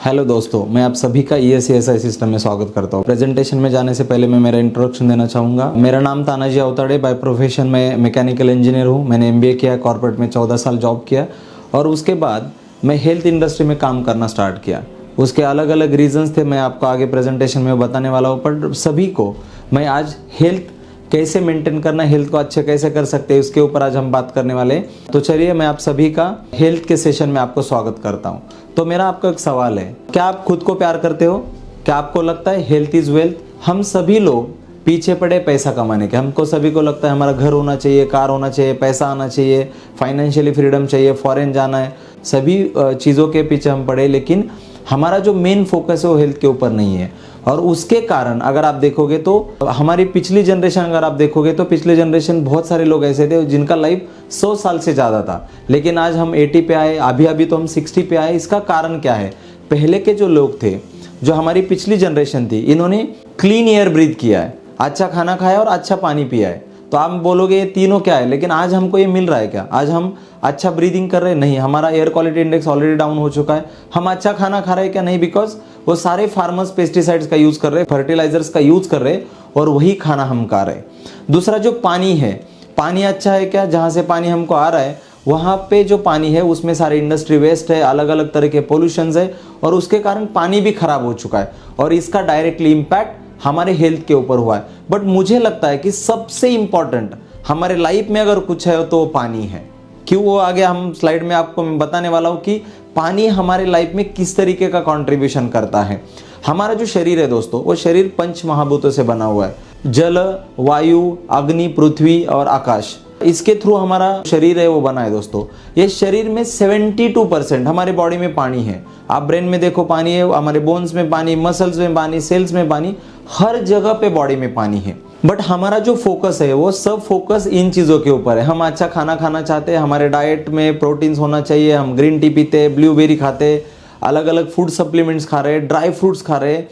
Hello दोस्तों, मैं आप सभी का ESCSI सिस्टम में स्वागत करता हूँ। प्रेजेंटेशन में जाने से पहले मैं मेरा इंट्रोडक्शन देना चाहूँगा। मेरा नाम तानाजी अवताड़े, बाय प्रोफेशन में मैकेनिकल इंजीनियर हूँ। मैंने MBA किया, कॉर्पोरेट में 14 साल जॉब किया और उसके बाद मैं हेल्थ इंडस्ट्री में काम करना स्टार्ट किया। उसके अलग अलग रीजंस थे, मैं आपको आगे प्रेजेंटेशन में बताने वाला हूँ। पर सभी को मैं आज हेल्थ कैसे मेंटेन करना, हेल्थ को अच्छे कैसे कर सकते हैं, उसके ऊपर आज हम बात करने वाले हैं। तो चलिए मैं आप सभी का हेल्थ के सेशन में आपको स्वागत करता हूं। तो मेरा आपको एक सवाल है, क्या आप खुद को प्यार करते हो? क्या आपको लगता है हेल्थ इज वेल्थ? हम सभी लोग पीछे पड़े पैसा कमाने के। हमको सभी को लगता है हमारा घर होना चाहिए, कार होना चाहिए, पैसा आना चाहिए, फाइनेंशियली फ्रीडम चाहिए, फॉरेन जाना है, सभी चीज़ों के पीछे हम पड़े, लेकिन हमारा जो मेन फोकस है वो हेल्थ के ऊपर नहीं है। और उसके कारण अगर आप देखोगे तो हमारी पिछली जनरेशन, अगर आप देखोगे तो पिछली जनरेशन बहुत सारे लोग ऐसे थे जिनका लाइफ 100 साल से ज़्यादा था, लेकिन आज हम 80 पे आए, अभी तो हम 60 पे आए। इसका कारण क्या है? पहले के जो लोग थे, जो हमारी पिछली जनरेशन थी, इन्होंने क्लीन एयर ब्रीथ किया है, अच्छा खाना खाया और अच्छा पानी पिया है। तो आप बोलोगे ये तीनों क्या है, लेकिन आज हमको ये मिल रहा है क्या? आज हम अच्छा ब्रीदिंग कर रहे हैं? नहीं। हमारा air quality index already down हो चुका है। हम अच्छा खाना खा रहे हैं क्या? नहीं, बिकॉज वो सारे फार्मर्स पेस्टिसाइड्स का यूज़ कर रहे हैं, फर्टिलाइजर्स का यूज़ कर रहे हैं और वही खाना हम खा रहे हैं। दूसरा जो पानी है, पानी अच्छा है क्या? जहाँ से पानी हमको आ रहा है वहाँ पे जो पानी है उसमें सारे इंडस्ट्री वेस्ट है, अलग अलग तरह के पोल्यूशंस है और उसके कारण पानी भी खराब हो चुका है और इसका डायरेक्टली इम्पैक्ट हमारे हेल्थ के ऊपर हुआ है। बट मुझे लगता है कि सबसे इंपॉर्टेंट हमारे लाइफ में अगर कुछ है तो वो पानी है। क्यों? वो आगे हम स्लाइड में आपको मैं बताने वाला हूँ कि पानी हमारे लाइफ में किस तरीके का कंट्रीब्यूशन करता है। हमारा जो शरीर है दोस्तों, वो शरीर पंच महाभूतों से बना हुआ है। जल, वायु, अग्नि, पृथ्वी और आकाश, इसके थ्रू हमारा शरीर है वो बना है दोस्तों। ये शरीर में 72% हमारे बॉडी में पानी है। आप ब्रेन में देखो पानी है, हमारे बोन्स में पानी, मसल्स में पानी, सेल्स में पानी, हर जगह पे बॉडी में पानी है। बट हमारा जो फोकस है वो सब फोकस इन चीज़ों के ऊपर है। हम अच्छा खाना खाना चाहते हैं, हमारे डाइट में प्रोटीन्स होना चाहिए, हम ग्रीन टी पीते, ब्लूबेरी खाते, अलग अलग फूड सप्लीमेंट्स खा रहे हैं, ड्राई फ्रूट्स खा रहे हैं,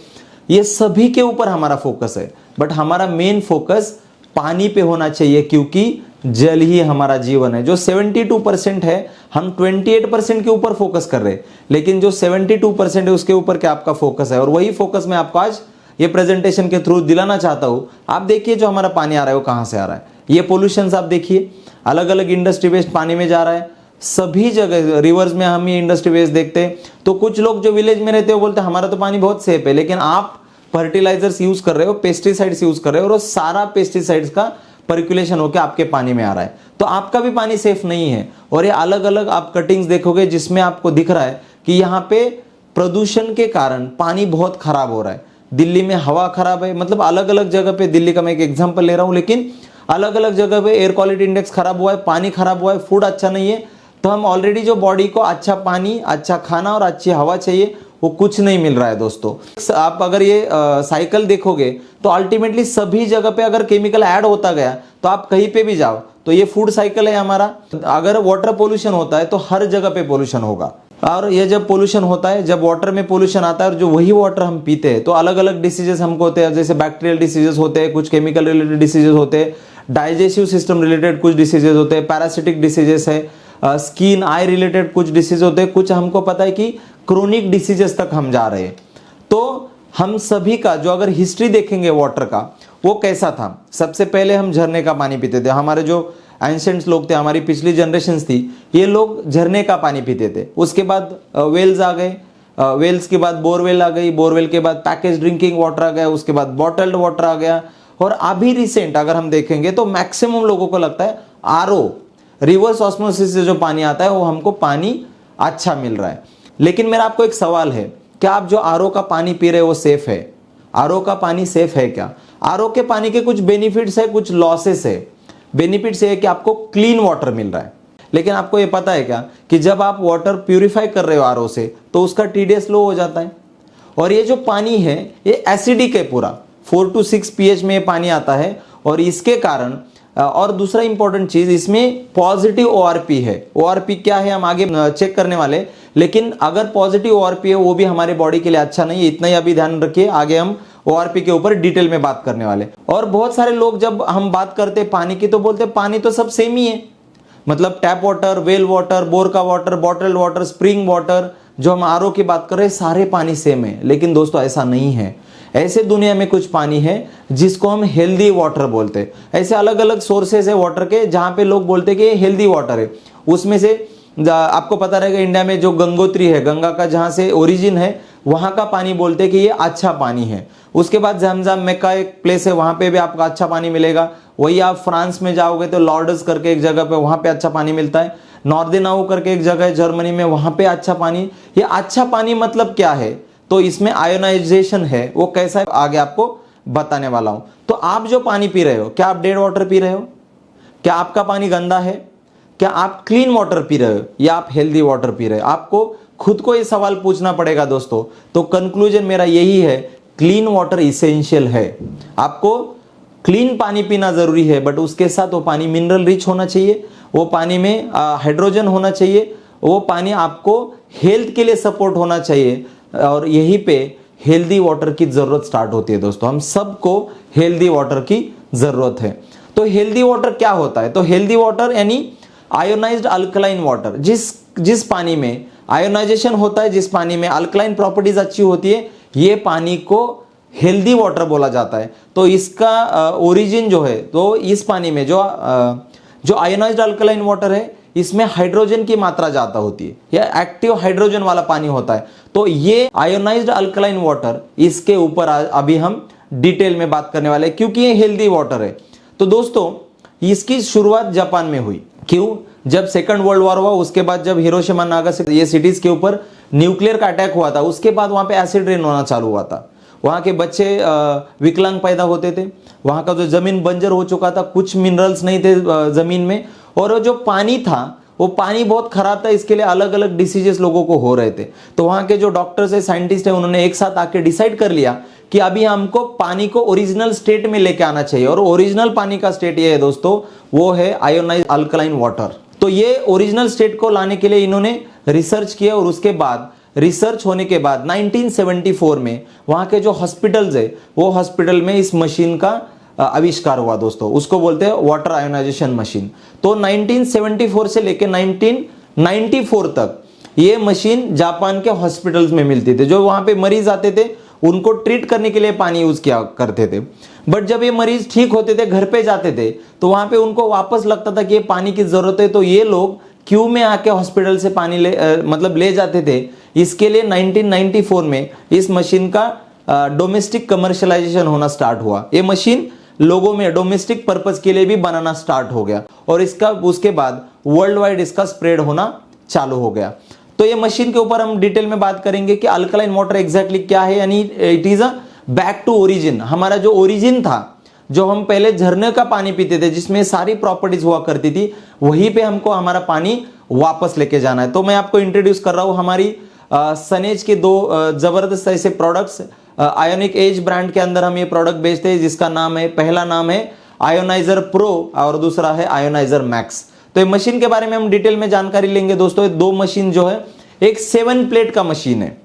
ये सभी के ऊपर हमारा फोकस है। बट हमारा मेन फोकस पानी पे होना चाहिए, क्योंकि जल ही हमारा जीवन है। जो 72% है, हम 28% के ऊपर फोकस कर रहे हैं, लेकिन जो 72% है उसके ऊपर क्या आपका फोकस है? और वही फोकस मैं आपको आज ये प्रेजेंटेशन के थ्रू दिलाना चाहता हूं। आप देखिए जो हमारा पानी आ रहा है वो कहां से आ रहा है। ये पोल्यूशंस आप देखिए, अलग अलग इंडस्ट्री वेस्ट पानी में जा रहा है, सभी जगह रिवर्स में हम ये इंडस्ट्री वेस्ट देखते हैं। तो कुछ लोग जो विलेज में रहते हो बोलते हैं हमारा तो पानी बहुत सेफ है, लेकिन आप फर्टिलाइजर्स यूज कर रहे हो, पेस्टिसाइड्स यूज कर रहे हो और सारा पेस्टिसाइड्स का पर्कुलेशन होकर आपके पानी में आ रहा है, तो आपका भी पानी सेफ नहीं है। और ये अलग अलग आप कटिंग्स देखोगे जिसमें आपको दिख रहा है कि यहाँ पे प्रदूषण के कारण पानी बहुत खराब हो रहा है। दिल्ली में हवा खराब है, मतलब अलग अलग जगह पे, दिल्ली का मैं एक एग्जांपल ले रहा हूँ, लेकिन अलग अलग जगह पे एयर क्वालिटी इंडेक्स खराब हुआ है, पानी खराब हुआ है, फूड अच्छा नहीं है। तो हम ऑलरेडी जो बॉडी को अच्छा पानी, अच्छा खाना और अच्छी हवा चाहिए, वो कुछ नहीं मिल रहा है दोस्तों। आप अगर ये साइकिल देखोगे तो अल्टीमेटली सभी जगह पे अगर केमिकल ऐड होता गया तो आप कहीं पे भी जाओ तो ये फूड साइकिल है हमारा। अगर वाटर पोल्यूशन होता है तो हर जगह पे पोल्यूशन होगा, और ये जब पोल्यूशन होता है, जब वाटर में पोल्यूशन आता है और जो वही वाटर हम पीते हैं तो अलग अलग डिसीजेस हमको होते हैं, जैसे बैक्टीरियल डिसीजेस होते हैं, कुछ केमिकल रिलेटेड डिसीजेस होते हैं, डाइजेस्टिव सिस्टम रिलेटेड कुछ डिसीजेस होते हैं, पैरासिटिक डिसीजेस है, स्किन आई रिलेटेड कुछ डिसीज होते हैं, कुछ हमको पता है कि क्रोनिक डिसीजेस तक हम जा रहे हैं। तो हम सभी का जो अगर हिस्ट्री देखेंगे वाटर का, वो कैसा था? सबसे पहले हम झरने का पानी पीते थे। हमारे जो एंशिएंट्स लोग थे, हमारी पिछली जनरेशंस थी, ये लोग झरने का पानी पीते थे। उसके बाद वेल्स आ गए, वेल्स के बाद बोरवेल आ गई, बोरवेल के बाद पैकेज ड्रिंकिंग वाटर आ गया, उसके बाद बॉटल्ड वाटर आ गया, और अभी रिसेंट अगर हम देखेंगे तो मैक्सिमम लोगों को लगता है RO, रिवर्स ऑस्मोसिस से जो पानी आता है वो हमको पानी अच्छा मिल रहा है। लेकिन मेरा आपको एक सवाल है, क्या आप जो RO का पानी पी रहे हो वो सेफ है? RO का पानी सेफ है क्या? RO के पानी के कुछ बेनिफिट्स है, कुछ लॉसेस है। बेनिफिट्स ये है कि आपको क्लीन वाटर मिल रहा है, लेकिन आपको ये पता है क्या कि जब आप वाटर प्यूरिफाई कर रहे हो RO से तो उसका TDS लो हो जाता है, और ये जो पानी है ये एसिडिक है, पूरा 4 to 6 pH में ये पानी आता है। और इसके कारण और दूसरा इंपॉर्टेंट चीज, इसमें पॉजिटिव ORP है। ORP क्या है हम आगे चेक करने वाले, लेकिन अगर पॉजिटिव ORP है वो भी हमारे बॉडी के लिए अच्छा नहीं है, इतना ही अभी ध्यान रखिए। आगे हम ORP के ऊपर डिटेल में बात करने वाले। और बहुत सारे लोग जब हम बात करते हैं पानी की तो बोलते हैं पानी तो सब सेम ही है, मतलब tap water, well water, bore का water, bottled water, spring water, जो हम आरओ की बात कर रहे हैं सारे पानी सेम है, लेकिन दोस्तों ऐसा नहीं है। ऐसे दुनिया में कुछ पानी है जिसको हम हेल्दी वाटर बोलते हैं। ऐसे अलग अलग सोर्सेस है वाटर के जहां पे लोग बोलते हैं कि ये हेल्दी वाटर है। उसमें से आपको पता रहेगा इंडिया में जो गंगोत्री है, गंगा का जहां से ओरिजिन है, वहां का पानी बोलते हैं कि ये अच्छा पानी है। उसके बाद झमझम मेक्का एक प्लेस है, वहां पे भी आपको अच्छा पानी मिलेगा। वही आप फ्रांस में जाओगे तो लॉर्ड्स करके एक जगह पे, वहां पे अच्छा पानी मिलता है। नॉर्देनाउ करके एक जगह है जर्मनी में, वहां पे अच्छा पानी। ये अच्छा पानी मतलब क्या है, तो इसमें आयोनाइजेशन है, वो कैसा है आगे आपको बताने वाला हूं। तो आप जो पानी पी रहे हो, क्या आप डेड वाटर पी रहे हो? क्या आपका पानी गंदा है? क्या आप क्लीन वाटर पी रहे हो या आप हेल्दी वाटर पी रहे हो? आपको खुद को ये सवाल पूछना पड़ेगा दोस्तों। तो कंक्लूजन मेरा यही है, क्लीन वाटर इसेंशियल है। आपको क्लीन पानी पीना जरूरी है, बट उसके साथ वो पानी मिनरल रिच होना चाहिए, वो पानी में हाइड्रोजन होना चाहिए, वो पानी आपको हेल्थ के लिए सपोर्ट होना चाहिए। और यहीं पे हेल्दी वाटर की जरूरत स्टार्ट होती है दोस्तों। हम सबको हेल्दी वाटर की जरूरत है। तो हेल्दी वाटर क्या होता है? तो हेल्दी वाटर यानी आयोनाइज्ड अल्कलाइन वाटर, जिस पानी में आयोनाइजेशन होता है, जिस पानी में अल्कलाइन प्रॉपर्टीज अच्छी होती है, ये पानी को हेल्दी वाटर बोला जाता है। तो इसका ओरिजिन जो है, तो इस पानी में जो आयोनाइज्ड अल्कलाइन वाटर है, इसमें हाइड्रोजन की मात्रा ज्यादा होती है, या एक्टिव हाइड्रोजन वाला पानी होता है। तो ये आयोनाइज्ड अल्कलाइन वाटर, इसके ऊपर अभी हम डिटेल में बात करने वाले हैं, क्योंकि ये हेल्दी वाटर है। तो दोस्तों इसकी शुरुआत जापान में हुई। क्यों? जब सेकंड वर्ल्ड वॉर हुआ, उसके बाद जब हिरोशिमा नागासाकी ये सिटीज के ऊपर न्यूक्लियर का अटैक हुआ था, उसके बाद वहां पे एसिड रेन होना चालू हुआ था। वहां के बच्चे विकलांग पैदा होते थे, वहां का जो जमीन बंजर हो चुका था, कुछ मिनरल्स नहीं थे जमीन में, और जो पानी था वो पानी बहुत खराब था। इसके लिए अलग अलग डिसीजेस लोगों को हो रहे थे। तो वहां के जो डॉक्टर्स है, साइंटिस्ट है, उन्होंने एक साथ आके डिसाइड कर लिया कि अभी हमको पानी को ओरिजिनल स्टेट में लेके आना चाहिए। और ओरिजिनल पानी का स्टेट ये है दोस्तों, वो है आयोनाइज्ड अल्कलाइन वाटर। तो ये ओरिजिनल स्टेट को लाने के लिए इन्होंने रिसर्च किया, और उसके बाद रिसर्च होने के बाद 1974 में वहां के जो हॉस्पिटल्स है, वो हॉस्पिटल में इस मशीन का आविष्कार हुआ दोस्तों। उसको बोलते हैं वाटर आयोनाइजेशन मशीन। तो 1974 से लेकर 1994 तक ये मशीन जापान के हॉस्पिटल्स में मिलती थी। जो वहां पे मरीज आते थे, उनको ट्रीट करने के लिए पानी यूज किया करते थे। बट जब ये मरीज ठीक होते थे, घर पे जाते थे, तो वहां पे उनको वापस लगता था कि ये पानी की जरूरत है, तो ये लोग क्यू में आके हॉस्पिटल से पानी ले जाते थे। इसके लिए 1994 में इस मशीन का डोमेस्टिक कमर्शियलाइजेशन होना स्टार्ट हुआ। ये मशीन लोगों में डोमेस्टिक पर्पस के लिए भी बनाना स्टार्ट हो गया, और उसके बाद वर्ल्ड वाइड इसका स्प्रेड होना चालू हो गया। तो ये मशीन के ऊपर हम डिटेल में बात करेंगे कि अल्कलाइन वाटर एग्जैक्टली क्या है, यानी it is a back to origin. हमारा जो ओरिजिन था, जो हम पहले झरने का पानी पीते थे, जिसमें सारी प्रॉपर्टीज हुआ करती थी, वहीं पे हमको हमारा पानी वापस लेके जाना है। तो मैं आपको इंट्रोड्यूस कर रहा हूं हमारी सनेज के दो जबरदस्त ऐसे प्रोडक्ट्स। आयोनिक एज ब्रांड के अंदर हम ये प्रोडक्ट बेचते हैं, जिसका नाम है, पहला नाम है आयोनाइजर प्रो और दूसरा है आयोनाइजर मैक्स। तो ये मशीन के बारे में हम डिटेल में जानकारी लेंगे दोस्तों। ये दो मशीन जो है, एक 7 प्लेट का मशीन है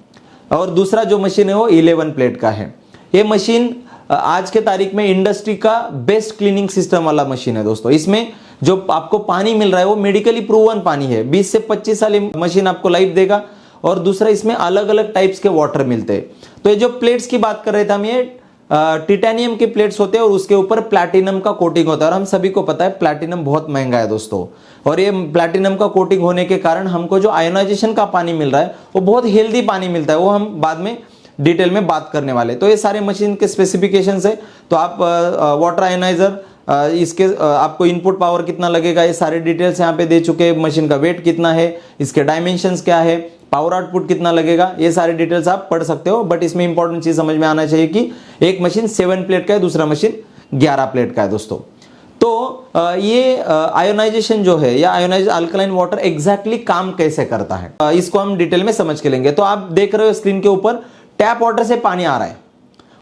और दूसरा जो मशीन है वो 11 प्लेट का है। ये मशीन आज के तारीख में इंडस्ट्री का बेस्ट क्लीनिंग सिस्टम वाला मशीन है दोस्तों। इसमें जो आपको पानी मिल रहा है वो मेडिकली प्रूवन पानी है। 20 से 25 साल मशीन आपको लाइफ देगा। और दूसरा, इसमें अलग अलग टाइप्स के वाटर मिलते हैं। तो ये जो प्लेट्स की बात कर रहे थे हम, ये टिटेनियम के प्लेट्स होते हैं और उसके ऊपर प्लैटिनम का कोटिंग होता है। और हम सभी को पता है प्लैटिनम बहुत महंगा है दोस्तों, और ये प्लैटिनम का कोटिंग होने के कारण हमको जो आयोनाइजेशन का पानी मिल रहा है वो बहुत हेल्दी पानी मिलता है। वो हम बाद में डिटेल में बात करने वाले। तो ये सारे मशीन के स्पेसिफिकेशंस है। तो आप वाटर आयोनाइजर, इसके आपको इनपुट पावर कितना लगेगा, ये सारे डिटेल्स यहाँ पे दे चुके हैं। मशीन का वेट कितना है, इसके डायमेंशंस क्या है, पावर आउटपुट कितना लगेगा, ये सारे डिटेल्स आप पढ़ सकते हो। बट इसमें इंपॉर्टेंट चीज समझ में आना चाहिए कि एक मशीन 7 प्लेट का है, दूसरा मशीन 11 प्लेट का है दोस्तों। तो ये आयोनाइजेशन जो है या आयोनाइज अल्कलाइन वाटर एग्जैक्टली काम कैसे करता है, इसको हम डिटेल में समझ के लेंगे। तो आप देख रहे हो स्क्रीन के ऊपर, टैप वाटर से पानी आ रहा है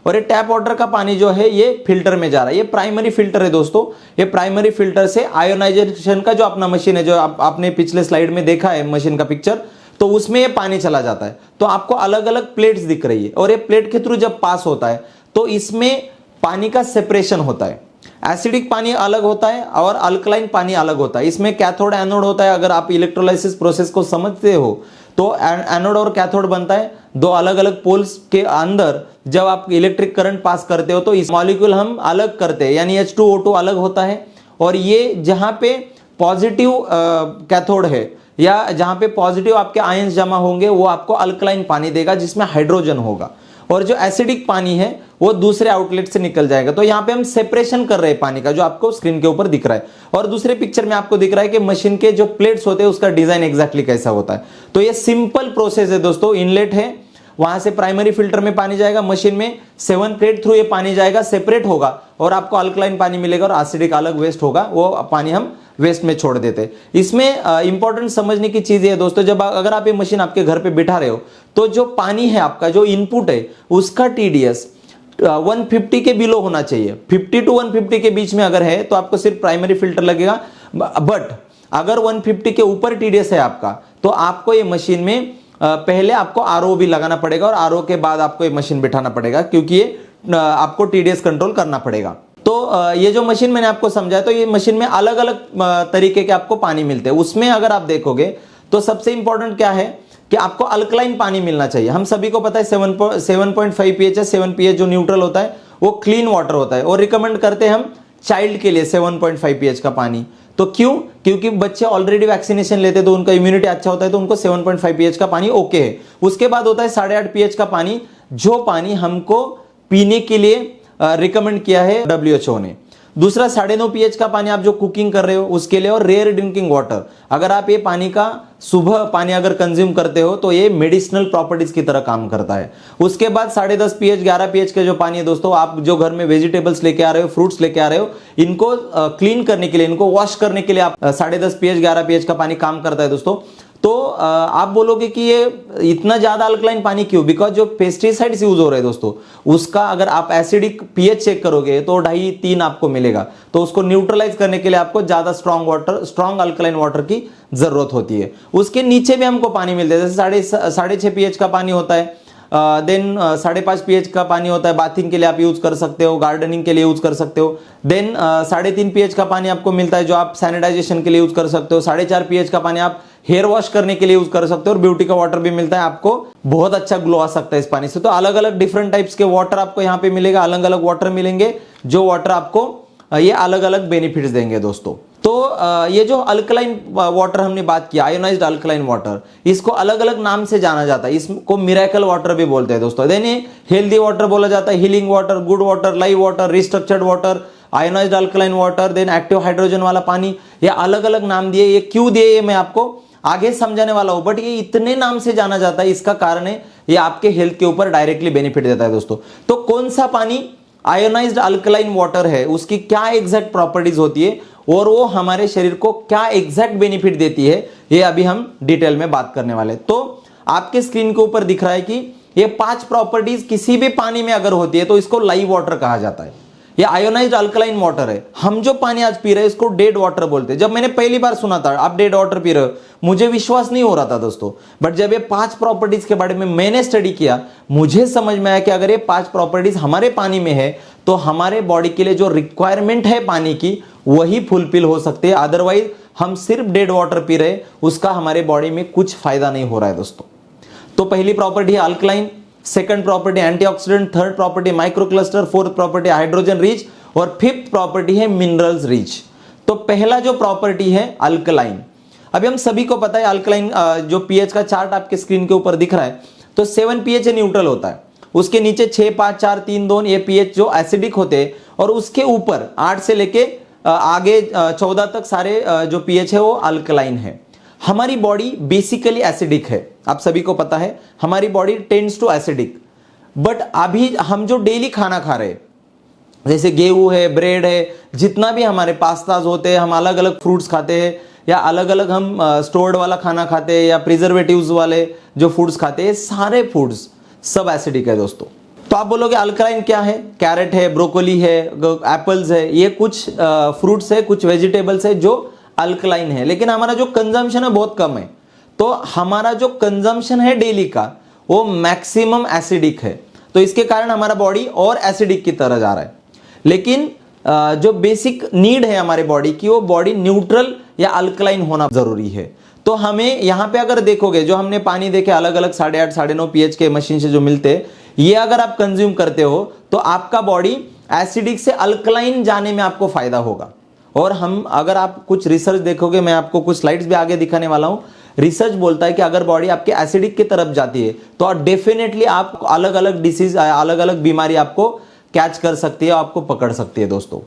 और ये टैप वाटर का पानी जो है ये फिल्टर में जा रहा है। ये प्राइमरी फिल्टर है दोस्तों। ये प्राइमरी फिल्टर से आयोनाइजेशन का जो अपना मशीन है, जो आपने पिछले स्लाइड में देखा है मशीन का पिक्चर, तो उसमें ये पानी चला जाता है। तो आपको अलग अलग प्लेट्स दिख रही है और ये प्लेट के थ्रू जब पास होता है तो इसमें पानी का सेपरेशन होता है। एसिडिक पानी अलग होता है और अल्कलाइन पानी अलग होता है। इसमें कैथोड एनोड होता है। अगर आप इलेक्ट्रोलाइसिस प्रोसेस को समझते हो तो एनोड और कैथोड बनता है दो अलग अलग पोल्स के अंदर। जब आप इलेक्ट्रिक करंट पास करते हो तो इस मॉलिक्यूल हम अलग करते हैं, यानी H2O2 अलग होता है। और ये जहां पे पॉजिटिव कैथोड है या जहां पे पॉजिटिव आपके आयंस जमा होंगे वो आपको अल्कलाइन पानी देगा जिसमें हाइड्रोजन होगा। और जो एसिडिक पानी है वो दूसरे आउटलेट से निकल जाएगा। तो यहाँ पे हम सेपरेशन कर रहे हैं पानी का, जो आपको स्क्रीन के ऊपर दिख रहा है। और दूसरे पिक्चर में आपको दिख रहा है कि मशीन के जो प्लेट्स होते हैं उसका डिजाइन एग्जैक्टली कैसा होता है। तो ये सिंपल प्रोसेस है दोस्तों। इनलेट है, वहां से प्राइमरी फिल्टर में पानी जाएगा, मशीन में 7 प्लेट थ्रू ये पानी जाएगा, सेपरेट होगा और आपको अल्कलाइन पानी मिलेगा और एसिडिक अलग वेस्ट होगा, वो पानी हम वेस्ट में छोड़ देते। इसमें इंपॉर्टेंट समझने की चीज है दोस्तों, जब अगर आप ये मशीन आपके घर पे बिठा रहे हो तो जो पानी है आपका जो इनपुट है उसका टीडीएस 150 के बिलो होना चाहिए। 50 टू 150 के बीच में अगर है तो आपको सिर्फ प्राइमरी फिल्टर लगेगा। बट अगर 150 के ऊपर टीडीएस है आपका तो आपको ये मशीन में पहले आपको आरओ भी लगाना पड़ेगा और आरओ के बाद आपको ये मशीन बिठाना पड़ेगा, क्योंकि ये आपको टीडीएस कंट्रोल करना पड़ेगा। तो ये जो मशीन मैंने आपको समझाया, तो ये मशीन में अलग अलग तरीके के आपको पानी मिलते हैं। उसमें अगर आप देखोगे तो सबसे इंपॉर्टेंट क्या है कि आपको अल्कलाइन पानी मिलना चाहिए। हम सभी को पता है 7.5 pH है, 7 pH जो न्यूट्रल होता है वो क्लीन वाटर होता है। और रिकमेंड करते हैं हम चाइल्ड के लिए 7.5 pH का पानी। तो क्यों? क्योंकि बच्चे ऑलरेडी वैक्सीनेशन लेते हैं तो उनका इम्यूनिटी अच्छा होता है, तो उनको 7.5 pH का पानी ओके है। उसके बाद होता है 8.5 pH का पानी, जो पानी हमको पीने के लिए रिकमेंड किया है WHO ने। दूसरा 9.5 pH का पानी आप जो कुकिंग कर रहे हो उसके लिए, और रेयर ड्रिंकिंग वाटर। अगर आप ये पानी का सुबह पानी अगर कंज्यूम करते हो तो ये मेडिसिनल प्रॉपर्टीज की तरह काम करता है। उसके बाद 10.5 pH 11 pH के जो पानी है दोस्तों, आप जो घर में वेजिटेबल्स लेके आ रहे हो, फ्रूट्स लेके आ रहे हो, इनको क्लीन करने के लिए, इनको वॉश करने के लिए आप 10.5 pH 11 pH का पानी काम करता है दोस्तों। तो आप बोलोगे कि ये इतना ज्यादा अल्कलाइन पानी क्यों? बिकॉज जो पेस्टिसाइड्स यूज हो रहे हैं दोस्तों उसका अगर आप एसिडिक पीएच चेक करोगे तो 2.5-3 आपको मिलेगा। तो उसको न्यूट्रलाइज करने के लिए आपको ज्यादा स्ट्रॉन्ग अल्कलाइन वाटर की जरूरत होती है। उसके नीचे भी हमको पानी मिलता है, जैसे 6.5 pH का पानी होता है, देन 5.5 pH का पानी होता है, बाथिंग के लिए आप यूज कर सकते हो, गार्डनिंग के लिए यूज कर सकते हो। देन 3.5 pH का पानी आपको मिलता है जो आप सैनिटाइजेशन के लिए यूज कर सकते हो। 4.5 pH का पानी आप हेयर वॉश करने के लिए यूज कर सकते हो। और ब्यूटी का वाटर भी मिलता है, आपको बहुत अच्छा ग्लो आ सकता है इस पानी से। तो अलग अलग डिफरेंट टाइप्स के वाटर आपको यहाँ पे मिलेगा, अलग अलग वाटर मिलेंगे, जो वाटर आपको ये अलग अलग बेनिफिट्स देंगे दोस्तों। तो ये जो अल्कलाइन वाटर हमने बात किया, आयोनाइज्ड अल्कलाइन वाटर, इसको अलग अलग नाम से जाना जाता है। इसको मिरेकल वाटर भी बोलते हैं दोस्तों। देन हेल्दी वाटर बोला जाता है, healing water, good water, live water, restructured water, ionised alkaline water, then active hydrogen वाला पानी। ये अलग अलग नाम दिए, ये क्यों दिए ये मैं आपको आगे समझाने वाला हूं। बट ये इतने नाम से जाना जाता है, इसका कारण है ये आपके हेल्थ के ऊपर डायरेक्टली बेनिफिट देता है दोस्तों। तो कौन सा पानी आयोनाइज्ड अल्कलाइन वाटर है, उसकी क्या एग्जैक्ट प्रॉपर्टीज होती है और वो हमारे शरीर को क्या एग्जैक्ट बेनिफिट देती है, ये अभी हम डिटेल में बात करने वाले। तो आपके स्क्रीन के ऊपर दिख रहा है कि ये 5 प्रॉपर्टीज किसी भी पानी में अगर होती है तो इसको लाइव वाटर कहा जाता है। ये आयोनाइज्ड अल्कलाइन वाटर है। हम जो पानी आज पी रहे हैं इसको डेड वाटर बोलते हैं। जब मैंने पहली बार सुना था आप डेड वाटर पी रहे हो, मुझे विश्वास नहीं हो रहा था दोस्तों। बट जब ये 5 प्रॉपर्टीज के बारे में मैंने स्टडी किया, मुझे समझ में आया कि अगर ये 5 प्रॉपर्टीज हमारे पानी में है तो हमारे बॉडी के लिए जो रिक्वायरमेंट है पानी की वही फुलफिल हो सकती है। अदरवाइज हम सिर्फ डेड वाटर पी रहे, उसका हमारे बॉडी में कुछ फायदा नहीं हो रहा है दोस्तों। तो पहली प्रॉपर्टी है alkaline, second property antioxidant, third property microcluster, fourth property hydrogen rich और फिफ्थ प्रॉपर्टी है मिनरल्स रिच। तो पहला जो प्रॉपर्टी है अल्कलाइन। अभी हम सभी को पता है अल्कलाइन जो पीएच का चार्ट आपके स्क्रीन के ऊपर दिख रहा है, तो 7 pH न्यूट्रल होता है, उसके नीचे 6, 5, 4, 3, 2 ये पीएच जो एसिडिक होते हैं, और उसके ऊपर 8 से लेके आगे 14 तक सारे जो पीएच है वो अल्कलाइन है। हमारी बॉडी बेसिकली एसिडिक है, आप सभी को पता है हमारी body tends to acidic. But अभी हम जो डेली खाना खा रहे हैं, जैसे गेहूं है, ब्रेड है, जितना भी हमारे पास्ताज होते हैं, हम अलग अलग फ्रूट्स खाते हैं या अलग अलग हम स्टोर्ड वाला खाना खाते हैं या प्रिजर्वेटिव्स वाले जो फूड्स खाते हैं, सारे फूड्स सब एसिडिक है दोस्तों। तो आप बोलोगे अल्कलाइन क्या है? कैरेट है, ब्रोकोली है, एप्पल्स है, ये कुछ फ्रूट्स है, कुछ वेजिटेबल्स है जो अल्कलाइन है। लेकिन हमारा जो कंजम्पशन है बहुत कम है। तो हमारा जो कंजम्पशन है डेली का वो मैक्सिमम एसिडिक है। तो इसके कारण हमारा बॉडी और एसिडिक की तरह जा रहा है। लेकिन जो बेसिक नीड है हमारे बॉडी की, वो बॉडी न्यूट्रल या अल्कलाइन होना जरूरी है। तो हमें यहाँ पे अगर देखोगे, जो हमने पानी देखे अलग अलग 8.5 9.5 pH के मशीन से जो मिलते हैं, ये अगर आप कंज्यूम करते हो तो आपका बॉडी एसिडिक से अल्कलाइन जाने में आपको फायदा होगा। और हम अगर आप कुछ रिसर्च देखोगे, मैं आपको कुछ स्लाइड्स भी आगे दिखाने वाला हूं, रिसर्च बोलता है कि अगर बॉडी आपके एसिडिक की तरफ जाती है तो डेफिनेटली आप अलग अलग डिसीज, अलग अलग बीमारी आपको कैच कर सकती है, आपको पकड़ सकती है दोस्तों।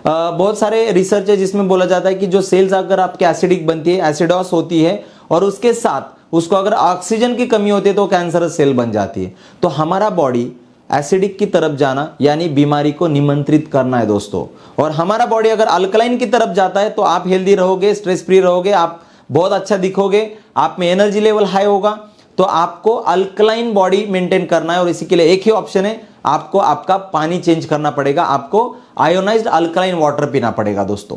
बहुत सारे रिसर्च है जिसमें बोला जाता है कि जो सेल्स अगर आपके एसिडिक बनती है, एसिडोस होती है, और उसके साथ उसको अगर ऑक्सीजन की कमी होती है तो कैंसरस सेल बन जाती है। तो हमारा बॉडी एसिडिक की तरफ जाना यानी बीमारी को निमंत्रित करना है दोस्तों। और हमारा बॉडी अगर अल्कलाइन की तरफ जाता है तो आप हेल्दी रहोगे, स्ट्रेस फ्री रहोगे, आप बहुत अच्छा दिखोगे, आप में एनर्जी लेवल हाई होगा। तो आपको अल्कलाइन बॉडी मेंटेन करना है और इसी के लिए एक ही ऑप्शन है, आपको आपका पानी चेंज करना पड़ेगा, आपको आयोनाइज्ड अल्कलाइन वाटर पीना पड़ेगा दोस्तों।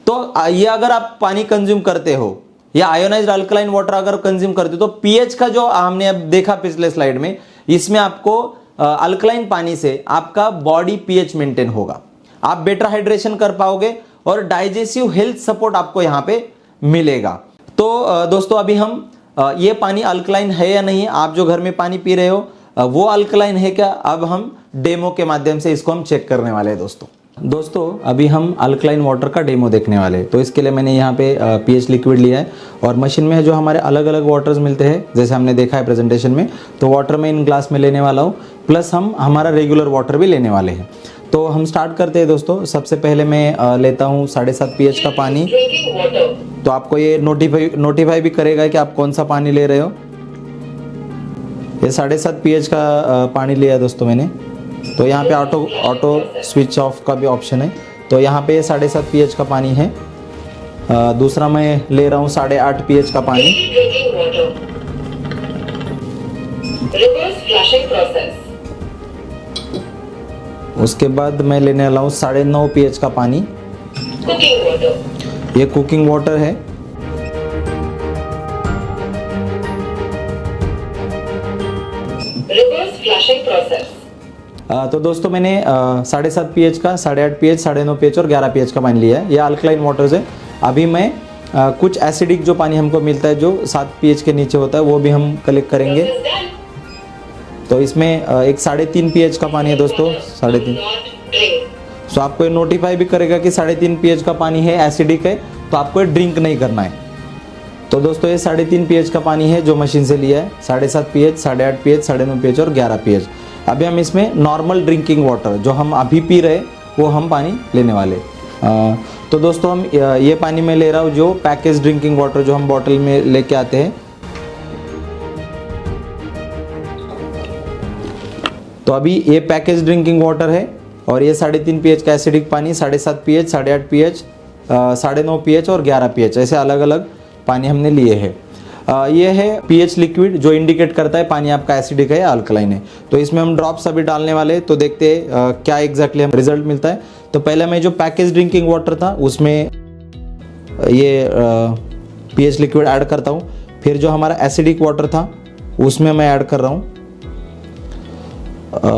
तो ये अगर आप पानी कंज्यूम करते हो या आयोनाइज्ड अल्कलाइन वाटर अगर कंज्यूम करते हो तो पीएच का जो हमने अब देखा पिछले स्लाइड में, इसमें आपको अल्कलाइन पानी से आपका बॉडी पीएच मेंटेन होगा, आप बेटर हाइड्रेशन कर पाओगे और डाइजेस्टिव हेल्थ सपोर्ट आपको यहाँ पे मिलेगा। तो दोस्तों अभी हम ये पानी अल्कलाइन है या नहीं, आप जो घर में पानी पी रहे हो वो अल्कलाइन है क्या, अब हम डेमो के माध्यम से इसको हम चेक करने वाले हैं दोस्तों अभी हम अल्कलाइन वाटर का डेमो देखने वाले हैं। तो इसके लिए मैंने यहाँ पे पीएच लिक्विड लिया है और मशीन में जो हमारे अलग अलग वाटर्स मिलते हैं, जैसे हमने देखा है प्रेजेंटेशन में, तो वाटर मैं इन ग्लास में लेने वाला हूँ, प्लस हम हमारा रेगुलर वाटर भी लेने वाले हैं। तो हम स्टार्ट करते हैं दोस्तों। सबसे पहले मैं लेता हूँ 7.5 pH का पानी। तो आपको ये नोटिफाई भी करेगा कि आप कौन सा पानी ले रहे हो। ये 7.5 pH का पानी लिया है दोस्तों मैंने। तो यहाँ पे ऑटो स्विच ऑफ का भी ऑप्शन है। तो यहाँ पे 7.5 pH का पानी है। दूसरा मैं ले रहा हूँ 8.5 pH का पानी। उसके बाद मैं लेने वाला हूँ 9.5 pH का पानी। ये कुकिंग वाटर है। तो दोस्तों मैंने 7.5 pH का, 8.5 pH, 9.5 pH और 11 pH का पानी लिया है। ये अल्कलाइन वाटर्स है। अभी मैं कुछ एसिडिक जो पानी हमको मिलता है जो 7 pH के नीचे होता है वो भी हम कलेक्ट करेंगे। तो इसमें एक 3.5 pH का पानी है दोस्तों, 3.5। तो आपको ये नोटिफाई भी करेगा कि 3.5 pH का पानी है, एसिडिक है, तो आपको ये ड्रिंक नहीं करना है। तो दोस्तों ये 3.5 pH का पानी है जो मशीन से लिया है। 7.5 pH, 8.5 pH, 9.5 pH और 11 pH। अभी हम इसमें नॉर्मल ड्रिंकिंग वाटर जो हम अभी पी रहे वो हम पानी लेने वाले। तो दोस्तों हम ये पानी मैं ले रहा हूँ जो पैकेज ड्रिंकिंग वाटर जो हम बॉटल में लेके आते हैं। तो अभी ये पैकेज ड्रिंकिंग वाटर है और ये 3.5 pH का एसिडिक पानी, 7.5 pH, 8.5 pH, 9.5 pH और 11 pH, ऐसे अलग अलग पानी हमने लिए हैं। ये है पीएच लिक्विड जो इंडिकेट करता है पानी आपका एसिडिक है या अल्कलाइन है। तो इसमें हम ड्रॉप्स अभी डालने वाले हैं, तो देखते हैं क्या एग्जैक्टली हम रिजल्ट मिलता है। तो पहले मैं जो पैकेज ड्रिंकिंग वाटर था उसमें ये पीएच लिक्विड ऐड करता हूँ। फिर जो हमारा एसिडिक वाटर था उसमें मैं ऐड कर रहा हूँ।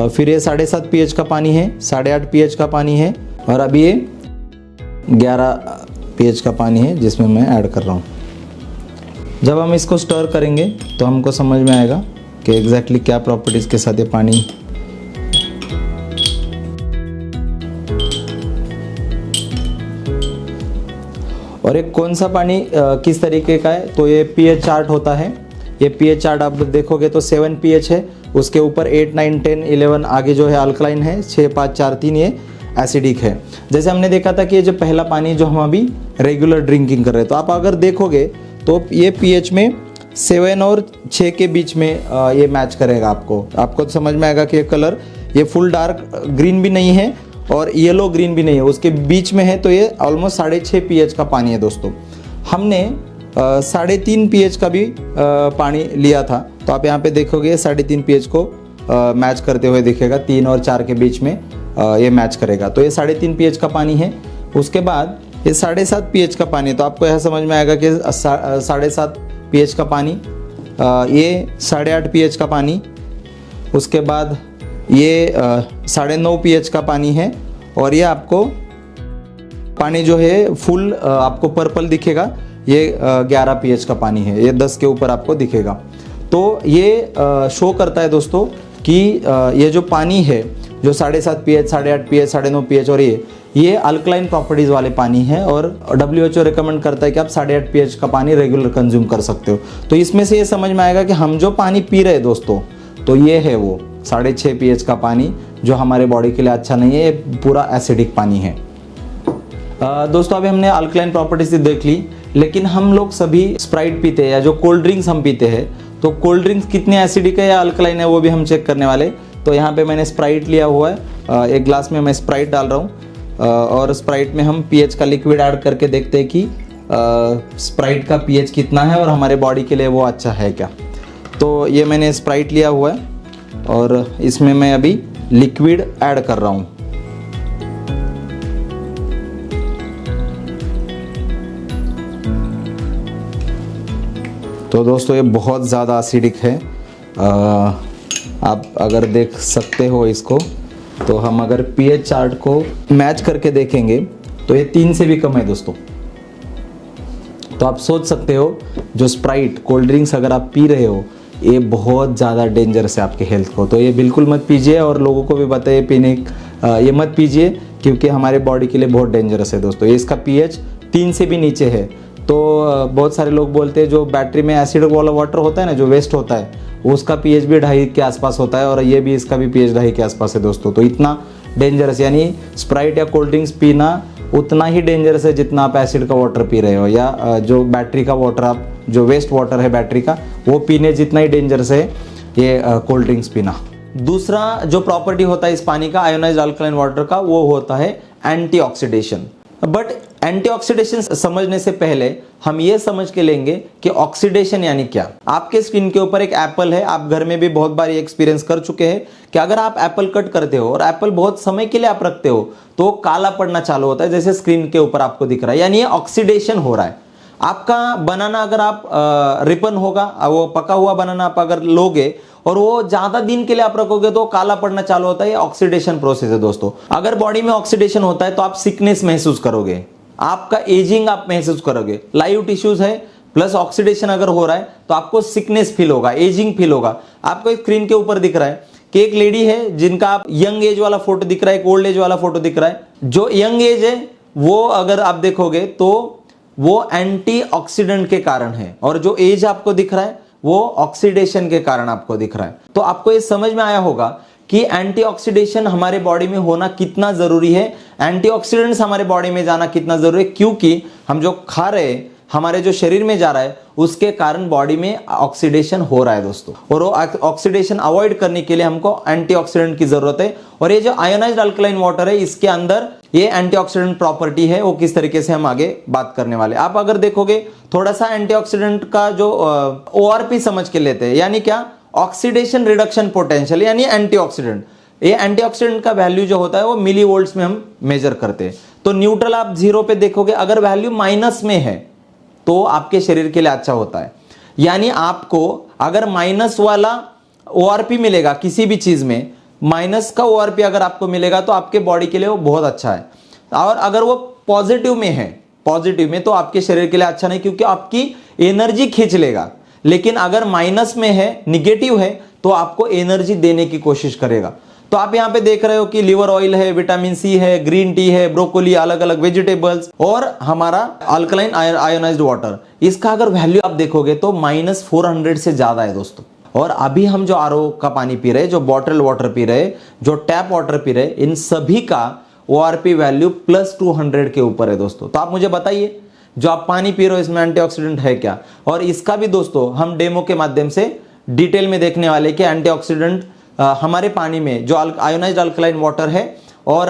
फिर ये 7.5 pH का पानी है, 8.5 pH का पानी है और अभी ये 11 pH का पानी है जिसमें मैं ऐड कर रहा हूँ। जब हम इसको स्टर करेंगे तो हमको समझ में आएगा कि एग्जैक्टली क्या प्रॉपर्टीज़ के साथ ये पानी। और एक कौन सा पानी किस तरीके का है, तो ये पीएच चार्ट होता है। ये पीएच चार्ट आप देखोगे तो 7 pH है, उसके ऊपर 8, 9, 10, 11 आगे जो है अल्कलाइन है, 6, 5, 4, 3 ये एसिडिक है। जैसे हमने देखा था कि ये जो पहला पानी जो हम अभी रेगुलर ड्रिंकिंग कर रहे हैं, तो आप अगर देखोगे तो ये पीएच में 7 और 6 के बीच में ये मैच करेगा। आपको समझ में आएगा कि ये कलर ये फुल डार्क ग्रीन भी नहीं है और येलो ग्रीन भी नहीं है, उसके बीच में है। तो ये ऑलमोस्ट 6.5 pH का पानी है दोस्तों। हमने 3.5 pH का भी पानी लिया था, तो आप यहाँ पे देखोगे 3.5 pH को मैच करते हुए दिखेगा, 3 और 4 के बीच में ये मैच करेगा। तो ये 3.5 pH का पानी है। उसके बाद ये 7.5 pH का पानी, तो आपको यह समझ में आएगा कि 7.5 pH का पानी, ये 8.5 pH का पानी, उसके बाद ये 9.5 pH का पानी है और ये आपको पानी जो है फुल आपको पर्पल दिखेगा, ये 11 pH का पानी है, ये 10 के ऊपर आपको दिखेगा। तो ये शो करता है दोस्तों कि ये जो पानी है जो 7.5 pH, 8.5 pH, 9.5 pH और ये अल्कलाइन प्रॉपर्टीज़ वाले पानी है और WHO रिकमेंड करता है कि आप 8.5 pH का पानी रेगुलर कंज्यूम कर सकते हो। तो इसमें से ये समझ में आएगा कि हम जो पानी पी रहे हैं दोस्तों, तो ये है वो 6.5 pH का पानी जो हमारे बॉडी के लिए अच्छा नहीं है, ये पूरा एसिडिक पानी है। दोस्तों अभी हमने अल्कलाइन प्रॉपर्टीज देख ली, लेकिन हम लोग सभी स्प्राइट पीते हैं या जो कोल्ड ड्रिंक्स हम पीते हैं, तो कोल्ड ड्रिंक्स कितने एसिडिक है या अल्कलाइन है वो भी हम चेक करने वाले। तो यहाँ पे मैंने स्प्राइट लिया हुआ है, एक ग्लास में मैं स्प्राइट डाल रहा हूँ और स्प्राइट में हम pH का लिक्विड ऐड करके देखते हैं कि स्प्राइट का pH कितना है और हमारे बॉडी के लिए वो अच्छा है क्या। तो ये मैंने स्प्राइट लिया हुआ है और इसमें मैं अभी लिक्विड ऐड कर रहा हूँ। तो दोस्तों ये बहुत ज़्यादा एसिडिक है, आप अगर देख सकते हो इसको, तो हम अगर pH चार्ट को मैच करके देखेंगे तो ये 3 से भी कम है दोस्तों। तो आप सोच सकते हो जो स्प्राइट कोल्ड ड्रिंक्स अगर आप पी रहे हो, ये बहुत ज़्यादा डेंजरस है आपके हेल्थ को। तो ये बिल्कुल मत पीजिए और लोगों को भी बताइए ये मत पीजिए, क्योंकि हमारे बॉडी के लिए बहुत डेंजरस है दोस्तों। ये इसका pH 3 से भी नीचे है। तो बहुत सारे लोग बोलते हैं जो बैटरी में एसिड वाला वाटर होता है ना, जो वेस्ट होता है, उसका pH भी 2.5 के आसपास होता है और ये भी इसका भी pH 2.5 के आसपास है दोस्तों। तो इतना डेंजरस, यानी स्प्राइट या कोल्ड ड्रिंक्स पीना उतना ही डेंजरस है जितना आप एसिड का वाटर पी रहे हो, या जो बैटरी का वाटर, आप जो वेस्ट वाटर है बैटरी का, वो पीने जितना ही डेंजरस है ये कोल्ड ड्रिंक्स पीना। दूसरा जो प्रॉपर्टी होता है इस पानी का, आयोनाइज्ड अल्कलाइन वाटर का, वो होता है एंटीऑक्सीडेशन। बट एंटीऑक्सीडेशन समझने से पहले हम ये समझ के लेंगे कि ऑक्सीडेशन यानी क्या। आपके स्किन के ऊपर एक एप्पल है, आप घर में भी बहुत बार ये एक्सपीरियंस कर चुके हैं कि अगर आप एप्पल कट करते हो और एप्पल बहुत समय के लिए आप रखते हो तो काला पड़ना चालू होता है, जैसे स्क्रीन के ऊपर आपको दिख रहा है, यानी ये ऑक्सीडेशन हो रहा है। आपका बनाना अगर आप रिपन होगा, वो पका हुआ बनाना आप अगर लोगे और वो ज्यादा दिन के लिए आप रखोगे तो काला पड़ना चालू होता है, ये ऑक्सीडेशन प्रोसेस है दोस्तों। अगर बॉडी में ऑक्सीडेशन होता है तो आप सिकनेस महसूस करोगे, आपका एजिंग आप महसूस करोगे। लाइव टिश्यूज है प्लस ऑक्सीडेशन अगर हो रहा है तो आपको सिकनेस फील होगा, एजिंग फील होगा। आपको स्क्रीन के ऊपर दिख रहा है कि एक लेडी है जिनका आप यंग एज वाला फोटो दिख रहा है, एक ओल्ड एज वाला फोटो दिख रहा है। जो यंग एज है वो अगर आप देखोगे तो वो एंटीऑक्सीडेंट के कारण है, और जो एज आपको दिख रहा है वो ऑक्सीडेशन के कारण आपको दिख रहा है। तो आपको ये समझ में आया होगा कि एंटीऑक्सीडेशन हमारे बॉडी में होना कितना जरूरी है, एंटीऑक्सीडेंट्स हमारे बॉडी में जाना कितना जरूरी है, क्योंकि हम जो खा रहे हैं, हमारे जो शरीर में जा रहा है, उसके कारण बॉडी में ऑक्सीडेशन हो रहा है दोस्तों। और वो ऑक्सीडेशन अवॉइड करने के लिए हमको एंटीऑक्सीडेंट की जरूरत है। और ये जो आयोनाइज्ड अल्कलाइन वाटर है, इसके अंदर ये एंटीऑक्सीडेंट प्रॉपर्टी है, वो किस तरीके से हम आगे बात करने वाले। आप अगर देखोगे थोड़ा सा एंटीऑक्सीडेंट का जो ORP समझ के लेते हैं, यानी क्या, ऑक्सीडेशन रिडक्शन पोटेंशियल, यानी एंटीऑक्सीडेंट। ये एंटीऑक्सीडेंट का वैल्यू जो होता है वो मिली वोल्ट्स में हम मेजर करते हैं। तो न्यूट्रल आप 0 पे देखोगे, अगर वैल्यू माइनस में है तो आपके शरीर के लिए अच्छा होता है। यानी आपको अगर माइनस वाला ORP मिलेगा किसी भी चीज में, माइनस का ORP अगर आपको मिलेगा तो आपके बॉडी के लिए वो बहुत अच्छा है। और अगर वो पॉजिटिव में है, पॉजिटिव में, तो आपके शरीर के लिए अच्छा नहीं, क्योंकि आपकी एनर्जी खींच लेगा। लेकिन अगर माइनस में है, निगेटिव है, तो आपको एनर्जी देने की कोशिश करेगा। तो आप यहाँ पे देख रहे हो कि लिवर ऑयल है, विटामिन सी है, ग्रीन टी है, ब्रोकोली, अलग अलग वेजिटेबल्स, और हमारा अल्कलाइन आयोनाइज्ड वाटर, इसका अगर वैल्यू आप देखोगे तो -400 से ज्यादा है दोस्तों। और अभी हम जो RO का पानी पी रहे हैं, जो बॉटल वाटर पी रहे हैं, जो टैप वाटर पी रहे हैं, इन सभी का ORP वैल्यू +200 के ऊपर है दोस्तों। तो आप मुझे बताइए, जो आप पानी पी रहे हो इसमें एंटीऑक्सीडेंट है क्या? और इसका भी दोस्तों हम डेमो के माध्यम से डिटेल में देखने वाले कि एंटीऑक्सीडेंट हमारे पानी में जो आयोनाइज्ड अल्कलाइन वाटर है और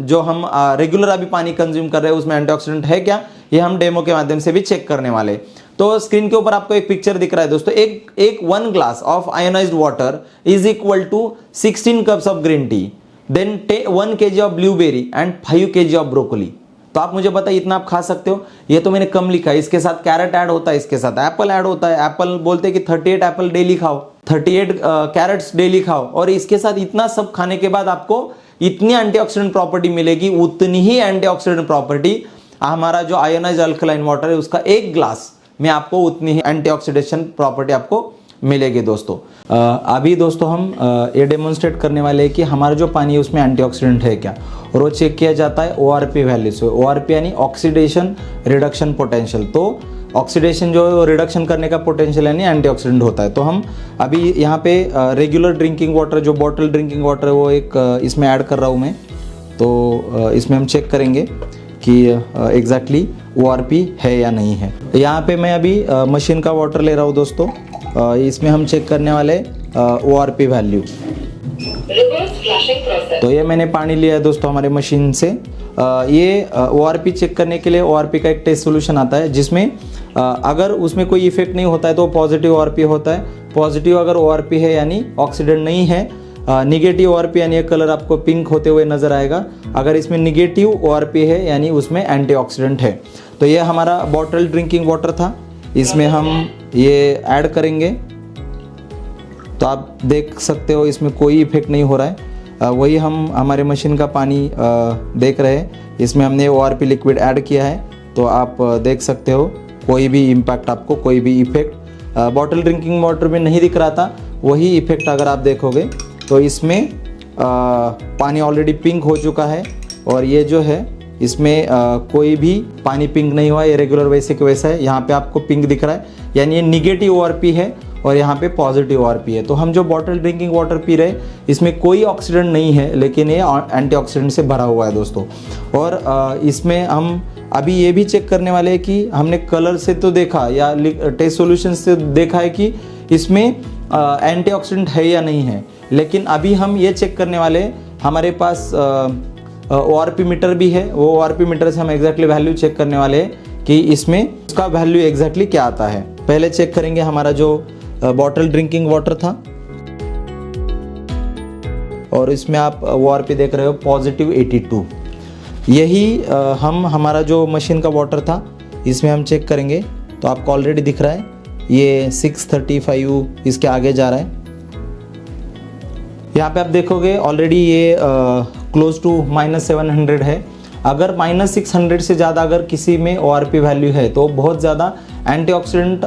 जो हम रेगुलर अभी पानी कंज्यूम कर रहे हैं उसमें एंटीऑक्सीडेंट है क्या, ये हम डेमो के माध्यम से भी चेक करने वाले। तो स्क्रीन के ऊपर आपको एक पिक्चर दिख रहा है दोस्तों। एक 1 glass of ionised water is equal to 16 cups of green tea, then 1 kg of blueberry and 5 kg of broccoli. तो आप मुझे बताइए इतना आप खा सकते हो? ये तो मैंने कम लिखा है। इसके साथ कैरेट ऐड होता है, इसके साथ एप्पल ऐड होता है। एप्पल बोलते हैं कि 38 एप्पल डेली खाओ, 38 कैरेट्स डेली खाओ, और इसके साथ इतना सब खाने के बाद आपको इतनी एंटीऑक्सीडेंट प्रॉपर्टी मिलेगी, उतनी ही एंटीऑक्सीडेंट प्रॉपर्टी हमारा जो आयोनाइज अल्कलाइन वाटर है उसका एक ग्लास में आपको उतनी ही एंटीऑक्सीडेशन प्रॉपर्टी आपको मिलेगी दोस्तों। अभी दोस्तों हम ये डेमोन्स्ट्रेट करने वाले हैं कि हमारा जो पानी है उसमें एंटीऑक्सीडेंट है क्या, और वो चेक किया जाता है ORP वैल्यू से। ORP यानी ऑक्सीडेशन रिडक्शन पोटेंशियल। तो ऑक्सीडेशन जो रिडक्शन करने का पोटेंशियल यानी एंटीऑक्सीडेंट होता है। तो हम अभी यहाँ पे रेगुलर ड्रिंकिंग वाटर जो बॉटल ड्रिंकिंग वाटर है वो एक इसमें ऐड कर रहा हूँ मैं। तो इसमें हम चेक करेंगे कि एग्जैक्टली ORP है या नहीं है। यहाँ पे मैं अभी मशीन का वाटर ले रहा हूँ दोस्तों। इसमें हम चेक करने वाले ORP वैल्यू। तो ये मैंने पानी लिया है दोस्तों हमारे मशीन से। ये ORP चेक करने के लिए ORP का एक टेस्ट सोल्यूशन आता है जिसमें अगर उसमें कोई इफेक्ट नहीं होता है तो पॉजिटिव ORP होता है। पॉजिटिव अगर ORP है यानी ऑक्सीडेंट नहीं है। निगेटिव ORP यानी ये कलर आपको पिंक होते हुए नजर आएगा। अगर इसमें निगेटिव ORP है यानी उसमें एंटीऑक्सीडेंट है। तो ये हमारा बॉटल ड्रिंकिंग वाटर था, इसमें हम ये ऐड करेंगे। तो आप देख सकते हो इसमें कोई इफेक्ट नहीं हो रहा है। वही हम हमारे मशीन का पानी देख रहे हैं, इसमें हमने ORP लिक्विड ऐड किया है। तो आप देख सकते हो कोई भी इम्पैक्ट आपको, कोई भी इफेक्ट बॉटल ड्रिंकिंग वाटर में नहीं दिख रहा था, वही इफेक्ट अगर आप देखोगे तो इसमें पानी ऑलरेडी पिंक हो चुका है। और ये जो है इसमें कोई भी पानी पिंक नहीं हुआ, ये रेगुलर वैसे के वैसा है। यहाँ पे आपको पिंक दिख रहा है यानी ये निगेटिव ORP है और यहाँ पे पॉजिटिव ORP है। तो हम जो बॉटल ड्रिंकिंग वाटर पी रहे हैं इसमें कोई ऑक्सीडेंट नहीं है, लेकिन ये एंटीऑक्सीडेंट से भरा हुआ है दोस्तों। और इसमें हम अभी ये भी चेक करने वाले हैं कि हमने कलर से तो देखा या टेस्ट सॉल्यूशन से देखा है कि इसमें एंटीऑक्सीडेंट है या नहीं है, लेकिन अभी हम ये चेक करने वाले हमारे पास ORP मीटर भी है। वो ORP मीटर से हम एग्जैक्टली वैल्यू चेक करने वाले हैं कि इसमें उसका वैल्यू एग्जैक्टली क्या आता है। पहले चेक करेंगे हमारा जो बॉटल ड्रिंकिंग वाटर था, और इसमें आप ORP देख रहे हो पॉजिटिव 82। यही हम हमारा जो मशीन का वाटर था इसमें हम चेक करेंगे। तो आपको ऑलरेडी दिख रहा है ये 635 इसके आगे जा रहा है। यहाँ पे आप देखोगे ऑलरेडी ये क्लोज टू -700 है। अगर -600 से ज़्यादा अगर किसी में ORP वैल्यू है तो बहुत ज़्यादा एंटीऑक्सीडेंट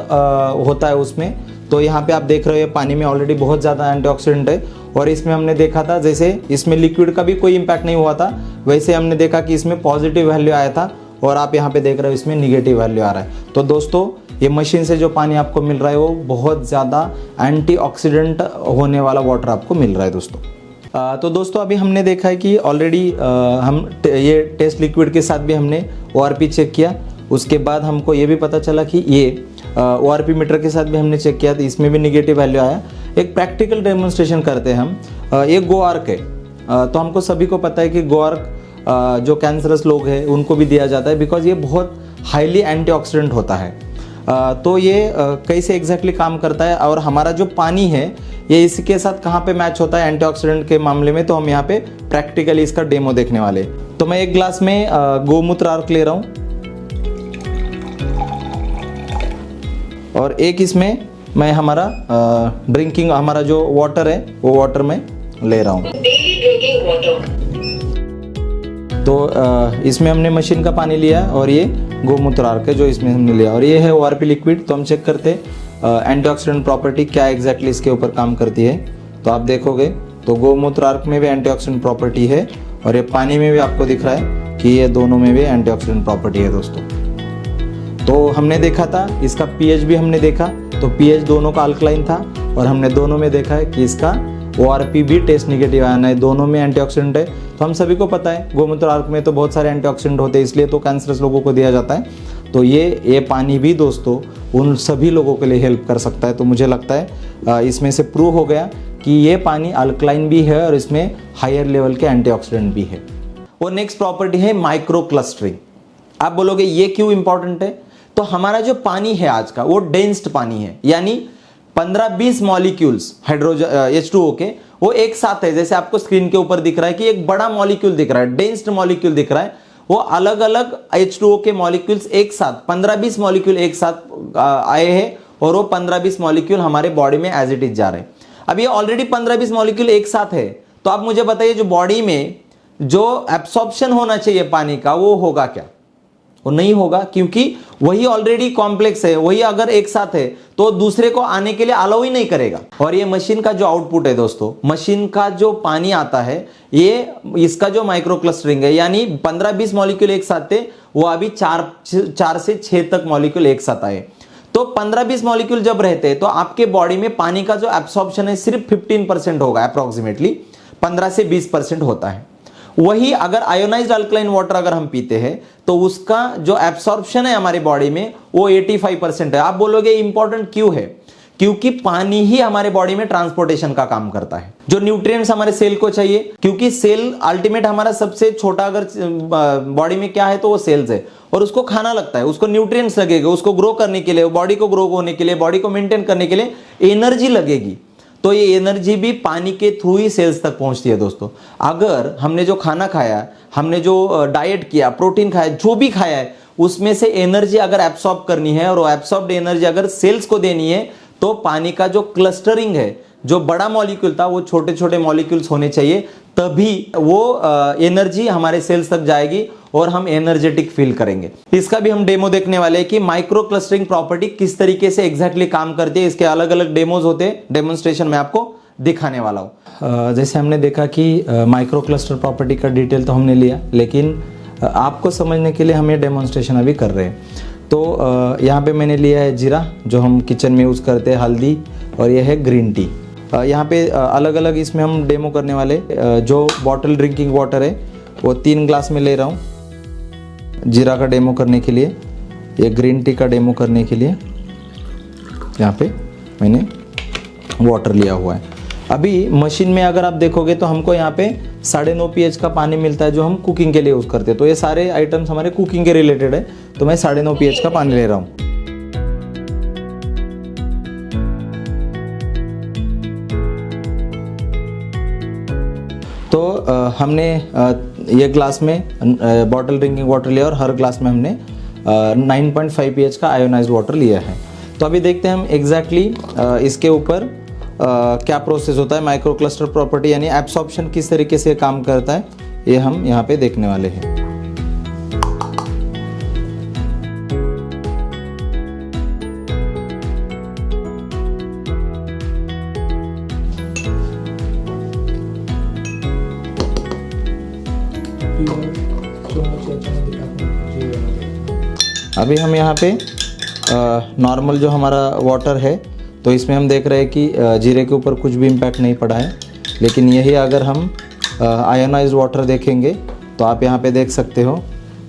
होता है उसमें। तो यहाँ पे आप देख रहे हो पानी में ऑलरेडी बहुत ज़्यादा एंटीऑक्सीडेंट है। और इसमें हमने देखा था जैसे इसमें लिक्विड का भी कोई इम्पैक्ट नहीं हुआ था, वैसे हमने देखा कि इसमें पॉजिटिव वैल्यू आया था और आप यहाँ पे देख रहे हो इसमें निगेटिव वैल्यू आ रहा है। तो दोस्तों ये मशीन से जो पानी आपको मिल रहा है वो बहुत ज़्यादा एंटीऑक्सीडेंट होने वाला वाटर आपको मिल रहा है दोस्तों। तो दोस्तों अभी हमने देखा है कि ऑलरेडी हम ये टेस्ट लिक्विड के साथ भी हमने ORP चेक किया। उसके बाद हमको ये भी पता चला कि ये ORP मीटर के साथ भी हमने चेक किया तो इसमें भी निगेटिव वैल्यू आया। एक प्रैक्टिकल डेमोन्स्ट्रेशन करते हैं हम। ये GoArc है। तो हमको सभी को पता है कि GoArc जो कैंसरस लोग हैं उनको भी दिया जाता है, बिकॉज ये बहुत हाईली एंटीऑक्सीडेंट होता है। तो ये कैसे एग्जैक्टली काम करता है और हमारा जो पानी है ये इसके साथ कहाँ पे मैच होता है एंटीऑक्सीडेंट के मामले में, तो हम यहाँ पे प्रैक्टिकली इसका डेमो देखने वाले। तो मैं एक ग्लास में गोमूत्र आर्क ले रहा हूँ और एक इसमें मैं हमारा ड्रिंकिंग हमारा जो वाटर है वो वाटर में ले रहा हूँ। Daily drinking water. तो इसमें हमने मशीन का पानी लिया और ये गोमूत्र आर्क है जो इसमें हमने लिया, और ये है ORP लिक्विड। तो हम चेक करते हैं एंटीऑक्सीडेंट प्रॉपर्टी क्या एग्जैक्टली इसके ऊपर काम करती है। तो आप देखोगे तो गोमूत्र आर्क में भी एंटीऑक्सीडेंट प्रॉपर्टी है और ये पानी में भी आपको दिख रहा है कि ये दोनों में भी एंटीऑक्सीडेंट प्रॉपर्टी है दोस्तों। तो हमने देखा था इसका pH भी हमने देखा, तो pH दोनों का अल्कलाइन था और हमने दोनों में देखा है कि इसका ORP भी टेस्ट निगेटिव आया है, दोनों में एंटीऑक्सीडेंट है। तो हम सभी को पता है गोमूत्र आर्क में तो बहुत सारे एंटीऑक्सीडेंट होते हैं, इसलिए तो कैंसरस लोगों को दिया जाता है। तो ये पानी भी दोस्तों उन सभी लोगों के लिए हेल्प कर सकता है। तो मुझे लगता है इसमें से प्रूव हो गया कि ये पानी अल्कलाइन भी है और इसमें हायर लेवल के एंटीऑक्सीडेंट भी है। और नेक्स्ट प्रॉपर्टी है माइक्रो क्लस्टरिंग। आप बोलोगे ये क्यों इंपॉर्टेंट है? तो हमारा जो पानी है आज का वो डेंस्ड पानी है, यानी 15-20 मॉलिक्यूल्स हाइड्रोजन H2O के वो एक साथ है। जैसे आपको स्क्रीन के ऊपर दिख रहा है कि एक बड़ा मॉलिक्यूल दिख रहा है, डेंस्ड मॉलिक्यूल दिख रहा है, वो अलग अलग H2O के मॉलिक्यूल्स एक साथ 15-20 मॉलिक्यूल एक साथ आए हैं और वो 15-20 मॉलिक्यूल हमारे बॉडी में एज इट इज जा रहे हैं। अब ये ऑलरेडी 15-20 मॉलिक्यूल एक साथ है, तो आप मुझे बताइए जो बॉडी में जो एब्सॉर्प्शन होना चाहिए पानी का वो होगा क्या? वो नहीं होगा, क्योंकि वही ऑलरेडी कॉम्प्लेक्स है, वही अगर एक साथ है तो दूसरे को आने के लिए अलाउ ही नहीं करेगा। और ये मशीन का जो आउटपुट है दोस्तों, मशीन का जो पानी आता है, ये इसका जो माइक्रो क्लस्टरिंग है, यानी 15-20 मॉलिक्यूल एक साथ थे, वो अभी 4 से 6 तक मॉलिक्यूल एक साथ आए। तो 15-20 मॉलिक्यूल जब रहते हैं तो आपके बॉडी में पानी का जो एब्सॉर्प्शन है सिर्फ 15% होगा, अप्रोक्सीमेटली 15 से 20% होता है। वही अगर आयोनाइज्ड अल्कलाइन वाटर अगर हम पीते हैं तो उसका जो एब्सॉर्प्शन है हमारी बॉडी में वो 85% है। आप बोलोगे इंपॉर्टेंट क्यों है? क्योंकि पानी ही हमारे बॉडी में ट्रांसपोर्टेशन का काम करता है, जो न्यूट्रिएंट्स हमारे सेल को चाहिए, क्योंकि सेल अल्टीमेट हमारा सबसे छोटा अगर बॉडी में क्या है तो वो सेल्स है, और उसको खाना लगता है, उसको न्यूट्रिएंट्स लगेगा, उसको ग्रो करने के लिए, बॉडी को ग्रो होने के लिए, बॉडी को मेंटेन करने के लिए एनर्जी लगेगी। तो ये एनर्जी भी पानी के थ्रू ही सेल्स तक पहुंचती है दोस्तों। अगर हमने जो खाना खाया, हमने जो डाइट किया, प्रोटीन खाया, जो भी खाया है, उसमें से एनर्जी अगर एब्सॉर्ब करनी है और वो एब्सॉर्ब्ड एनर्जी अगर सेल्स को देनी है, तो पानी का जो क्लस्टरिंग है, जो बड़ा मॉलिक्यूल था वो छोटे छोटे मॉलिक्यूल्स होने चाहिए, तभी वो एनर्जी हमारे सेल्स तक जाएगी और हम एनर्जेटिक फील करेंगे। इसका भी हम डेमो देखने वाले हैं कि माइक्रो क्लस्टरिंग प्रॉपर्टी किस तरीके से एग्जैक्टली काम करती है। इसके अलग अलग डेमोज होते हैं, डेमोन्स्ट्रेशन में आपको दिखाने वाला हूँ। जैसे हमने देखा कि माइक्रो क्लस्टर प्रॉपर्टी का डिटेल तो हमने लिया, लेकिन आपको समझने के लिए हम ये डेमोन्स्ट्रेशन अभी कर रहे हैं। तो यहाँ पे मैंने लिया है जीरा, जो हम किचन में यूज़ करते हैं, हल्दी, और यह है ग्रीन टी। यहाँ पे अलग अलग इसमें हम डेमो करने वाले। जो बॉटल ड्रिंकिंग वाटर है वो 3 ग्लास में ले रहा हूँ जीरा का डेमो करने के लिए, ये ग्रीन टी का डेमो करने के लिए यहाँ पे मैंने वाटर लिया हुआ है। अभी मशीन में अगर आप देखोगे तो हमको यहाँ पे 9.5 pH का पानी मिलता है, जो हम कुकिंग के लिए यूज़ करते हैं। तो ये सारे आइटम्स हमारे कुकिंग के रिलेटेड है, तो मैं 9.5 pH का पानी ले रहा हूँ। तो हमने ये ग्लास में बॉटल ड्रिंकिंग वाटर लिया और हर ग्लास में हमने 9.5 pH का आयोनाइज्ड वाटर लिया है। तो अभी देखते हैं हम एग्जैक्टली इसके ऊपर क्या प्रोसेस होता है, माइक्रो क्लस्टर प्रॉपर्टी यानी एब्सॉर्प्शन किस तरीके से काम करता है, ये हम यहाँ पे देखने वाले हैं। अभी हम यहाँ पे नॉर्मल जो हमारा वाटर है, तो इसमें हम देख रहे हैं कि जीरे के ऊपर कुछ भी इम्पैक्ट नहीं पड़ा है। लेकिन यही अगर हम आयोनाइज्ड वाटर देखेंगे तो आप यहाँ पे देख सकते हो,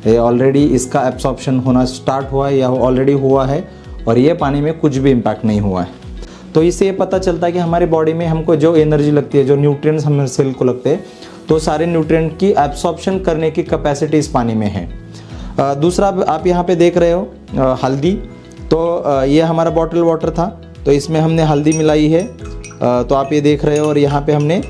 ये ऑलरेडी इसका एब्सॉर्प्शन होना स्टार्ट हुआ है या ऑलरेडी हुआ है, और ये पानी में कुछ भी इम्पैक्ट नहीं हुआ है। तो इससे ये पता चलता है कि हमारी बॉडी में हमको जो एनर्जी लगती है, जो न्यूट्रिएंट्स हमारे सेल को लगते हैं, तो सारे न्यूट्रिएंट की एब्सॉर्प्शन करने की कैपेसिटी इस पानी में है। दूसरा आप यहाँ पे देख रहे हो हल्दी, तो ये हमारा बॉटल वाटर था, तो इसमें हमने हल्दी मिलाई है, तो आप ये देख रहे हो। और यहाँ पे हमने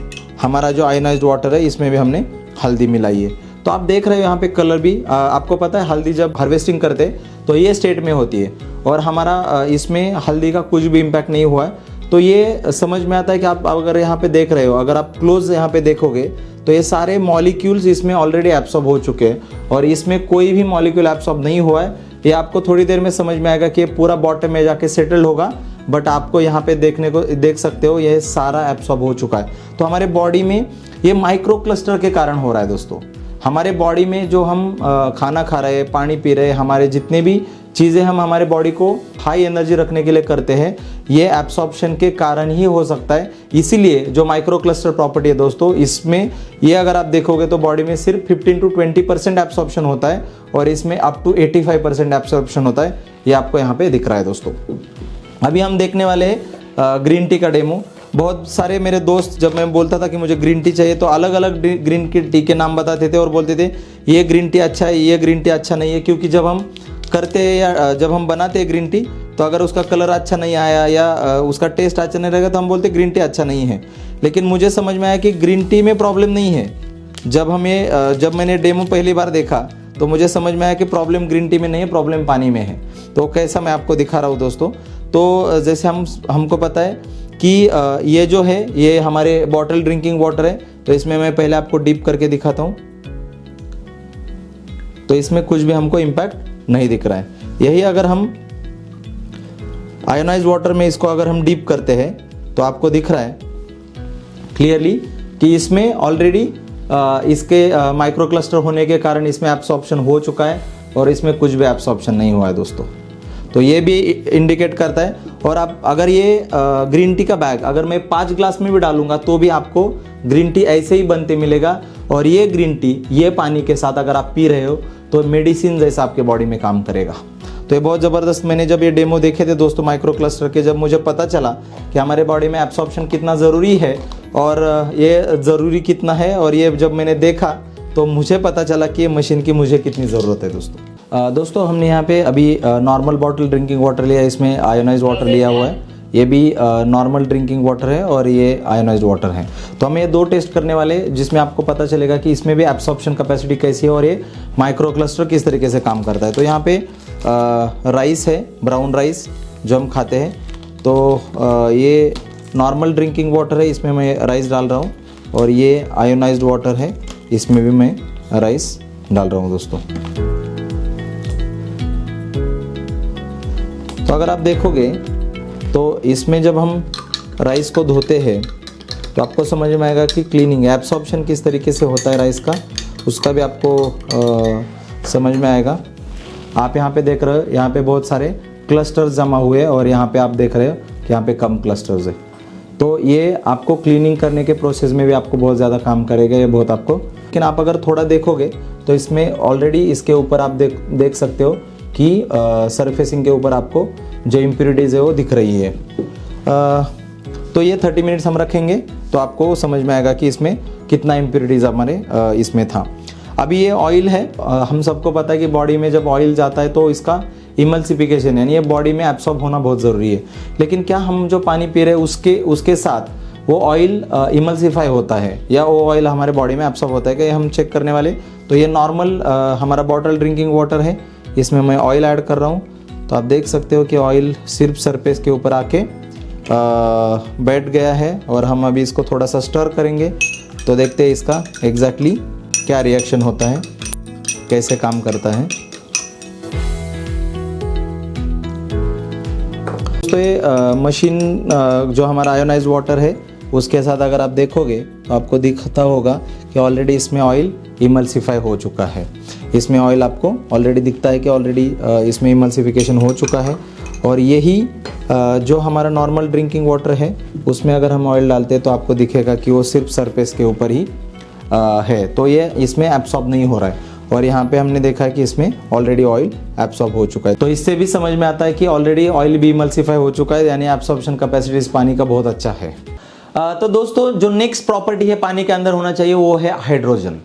हमारा जो आयोनाइज्ड वाटर है इसमें भी हमने हल्दी मिलाई है। तो आप देख रहे हो यहाँ पे कलर भी, आपको पता है हल्दी जब हार्वेस्टिंग करते तो ये स्टेट में होती है, और हमारा इसमें हल्दी का कुछ भी इम्पैक्ट नहीं हुआ है। तो ये समझ में आता है कि आप अगर यहाँ पे देख रहे हो, अगर आप क्लोज यहाँ पे देखोगे तो ये सारे मॉलिक्यूल्स इसमें ऑलरेडी एब्सॉर्ब हो चुके हैं, और इसमें कोई भी मॉलिक्यूल एब्सॉर्ब नहीं हुआ है। ये आपको थोड़ी देर में समझ में आएगा कि ये पूरा बॉटम में जाके सेटल होगा, बट आपको यहाँ पे देख सकते हो ये सारा एब्सॉर्ब हो चुका है। तो हमारे बॉडी में ये माइक्रो क्लस्टर के कारण हो रहा है दोस्तों। हमारे बॉडी में जो हम खाना खा रहे हैं, पानी पी रहे हैं, हमारे जितने भी चीज़ें हम हमारे बॉडी को हाई एनर्जी रखने के लिए करते हैं, ये एब्सॉर्प्शन के कारण ही हो सकता है। इसीलिए जो माइक्रो क्लस्टर प्रॉपर्टी है दोस्तों, इसमें ये अगर आप देखोगे तो बॉडी में सिर्फ 15 to 20% एब्सॉर्प्शन होता है, और इसमें अप टू 85% एब्सॉर्प्शन होता है। ये आपको यहाँ पे दिख रहा है दोस्तों। अभी हम देखने वाले हैं ग्रीन टी का डेमो। बहुत सारे मेरे दोस्त, जब मैं बोलता था कि मुझे ग्रीन टी चाहिए, तो अलग अलग ग्रीन टी के नाम बताते थे और बोलते थे ये ग्रीन टी अच्छा है, ये ग्रीन टी अच्छा नहीं है। क्योंकि जब हम करते हैं या जब हम बनाते हैं ग्रीन टी, तो अगर उसका कलर अच्छा नहीं आया या उसका टेस्ट अच्छा नहीं रहेगा तो हम बोलते ग्रीन टी अच्छा नहीं है। लेकिन मुझे समझ में आया कि ग्रीन टी में प्रॉब्लम नहीं है। जब मैंने डेमो पहली बार देखा तो मुझे समझ में आया कि प्रॉब्लम ग्रीन टी में नहीं है, प्रॉब्लम पानी में है। तो कैसा मैं आपको दिखा रहा हूँ दोस्तों। तो जैसे हमको पता है कि ये जो है ये हमारे बॉटल ड्रिंकिंग वाटर है, तो इसमें मैं पहले आपको डीप करके दिखाता हूँ। तो इसमें कुछ भी हमको इम्पैक्ट नहीं दिख रहा है। यही अगर हम आयोनाइज वाटर में इसको अगर हम डीप करते हैं तो आपको दिख रहा है क्लियरली कि इसमें ऑलरेडी इसके माइक्रो क्लस्टर होने के कारण इसमें एब्सॉर्प्शन हो चुका है और इसमें कुछ भी एब्सॉर्प्शन नहीं हुआ है दोस्तों। तो ये भी इंडिकेट करता है। और आप अगर ये ग्रीन टी का बैग अगर मैं 5 ग्लास में भी डालूंगा तो भी आपको ग्रीन टी ऐसे ही बनते मिलेगा। और ये ग्रीन टी ये पानी के साथ अगर आप पी रहे हो तो मेडिसिन जैसा आपके बॉडी में काम करेगा। तो ये बहुत ज़बरदस्त, मैंने जब ये डेमो देखे थे दोस्तों माइक्रो क्लस्टर के, जब मुझे पता चला कि हमारे बॉडी में एब्सॉर्प्शन कितना ज़रूरी है और ये ज़रूरी कितना है, और ये जब मैंने देखा तो मुझे पता चला कि ये मशीन की मुझे कितनी ज़रूरत है दोस्तों। दोस्तों हमने यहाँ पे अभी नॉर्मल बॉटल ड्रिंकिंग वाटर लिया है, इसमें आयोनाइज वाटर लिया हुआ है। ये भी नॉर्मल ड्रिंकिंग वाटर है और ये आयोनाइज्ड वाटर है। तो हम ये 2 टेस्ट करने वाले जिसमें आपको पता चलेगा कि इसमें भी एब्सॉर्प्शन कैपेसिटी कैसी है और ये माइक्रो क्लस्टर किस तरीके से काम करता है। तो यहाँ पे राइस है, ब्राउन राइस जो हम खाते हैं। तो ये नॉर्मल ड्रिंकिंग वाटर है, इसमें मैं राइस डाल रहा हूँ। और ये आयोनाइज्ड वाटर है, इसमें भी मैं राइस डाल रहा हूँ दोस्तों। तो अगर आप देखोगे तो इसमें जब हम राइस को धोते हैं तो आपको समझ में आएगा कि क्लीनिंग एब्सॉर्प्शन किस तरीके से होता है राइस का, उसका भी आपको समझ में आएगा। आप यहाँ पे देख रहे हो, यहाँ पे बहुत सारे क्लस्टर्स जमा हुए हैं और यहाँ पे आप देख रहे हो कि यहाँ पे कम क्लस्टर्स है। तो ये आपको क्लीनिंग करने के प्रोसेस में भी आपको बहुत ज़्यादा काम करेगा ये बहुत आपको। लेकिन आप अगर थोड़ा देखोगे तो इसमें ऑलरेडी इसके ऊपर आप देख सकते हो कि सरफेसिंग के ऊपर आपको जो इम्प्योरिटीज़ है वो दिख रही है। तो ये 30 मिनट्स हम रखेंगे तो आपको समझ में आएगा कि इसमें कितना इम्प्योरिटीज़ हमारे इसमें था। अभी ये ऑयल है, हम सबको पता है कि बॉडी में जब ऑयल जाता है तो इसका इमल्सिफिकेशन यानी ये बॉडी में एब्सॉर्ब होना बहुत ज़रूरी है। लेकिन क्या हम जो पानी पी रहे हैं उसके साथ वो ऑयल इमल्सिफाई होता है या वो ऑयल हमारे बॉडी में एब्सॉर्ब होता है कि हम चेक करने वाले। तो ये नॉर्मल हमारा बॉटल ड्रिंकिंग वाटर है, इसमें मैं ऑयल ऐड कर रहा हूँ। तो आप देख सकते हो कि ऑयल सिर्फ सरफेस के ऊपर आके बैठ गया है और हम अभी इसको थोड़ा सा स्टर करेंगे तो देखते हैं इसका एग्जैक्टली क्या रिएक्शन होता है, कैसे काम करता है। तो ये मशीन जो हमारा आयोनाइज्ड वाटर है उसके साथ अगर आप देखोगे तो आपको दिखता होगा कि ऑलरेडी इसमें ऑयल इमल्सिफाई हो चुका है। इसमें ऑयल आपको ऑलरेडी दिखता है कि ऑलरेडी इसमें इमल्सिफिकेशन हो चुका है। और यही जो हमारा नॉर्मल ड्रिंकिंग वाटर है उसमें अगर हम ऑयल डालते हैं तो आपको दिखेगा कि वो सिर्फ सरफेस के ऊपर ही है। तो ये इसमें एब्सॉर्ब नहीं हो रहा है और यहाँ पे हमने देखा है कि इसमें ऑलरेडी ऑयल एब्सॉर्ब हो चुका है। तो इससे भी समझ में आता है कि ऑलरेडी ऑयल भी इमल्सिफाई हो चुका है, यानी एब्सॉर्प्शन कैपेसिटी इस पानी का बहुत अच्छा है। तो दोस्तों जो नेक्स्ट प्रॉपर्टी है पानी के अंदर होना चाहिए वो है हाइड्रोजन।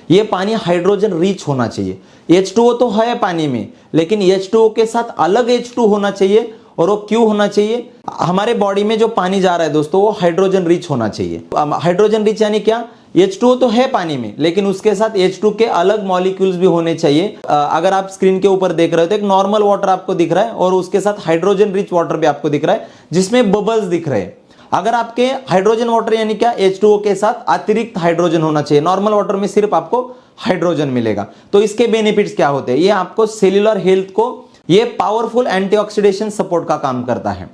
ये पानी हाइड्रोजन रिच होना चाहिए। H2O तो है पानी में, लेकिन H2O के साथ अलग H2 होना चाहिए। और वो क्यों होना चाहिए? हमारे बॉडी में जो पानी जा रहा है दोस्तों वो हाइड्रोजन रिच होना चाहिए। हाइड्रोजन रिच यानी क्या? H2O तो है पानी में, लेकिन उसके साथ H2 के अलग मॉलिक्यूल्स भी होने चाहिए। अगर आप स्क्रीन के ऊपर देख रहे हो तो एक नॉर्मल वाटर आपको दिख रहा है और उसके साथ हाइड्रोजन रिच वाटर भी आपको दिख रहा है जिसमें बबल्स दिख रहे हैं। अगर आपके हाइड्रोजन वाटर यानी क्या H2O के साथ अतिरिक्त हाइड्रोजन होना चाहिए। नॉर्मल वाटर में सिर्फ आपको हाइड्रोजन मिलेगा। तो इसके बेनिफिट्स क्या होते हैं? ये आपको सेल्यूलर हेल्थ को ये पावरफुल एंटीऑक्सीडेशन सपोर्ट का काम करता है।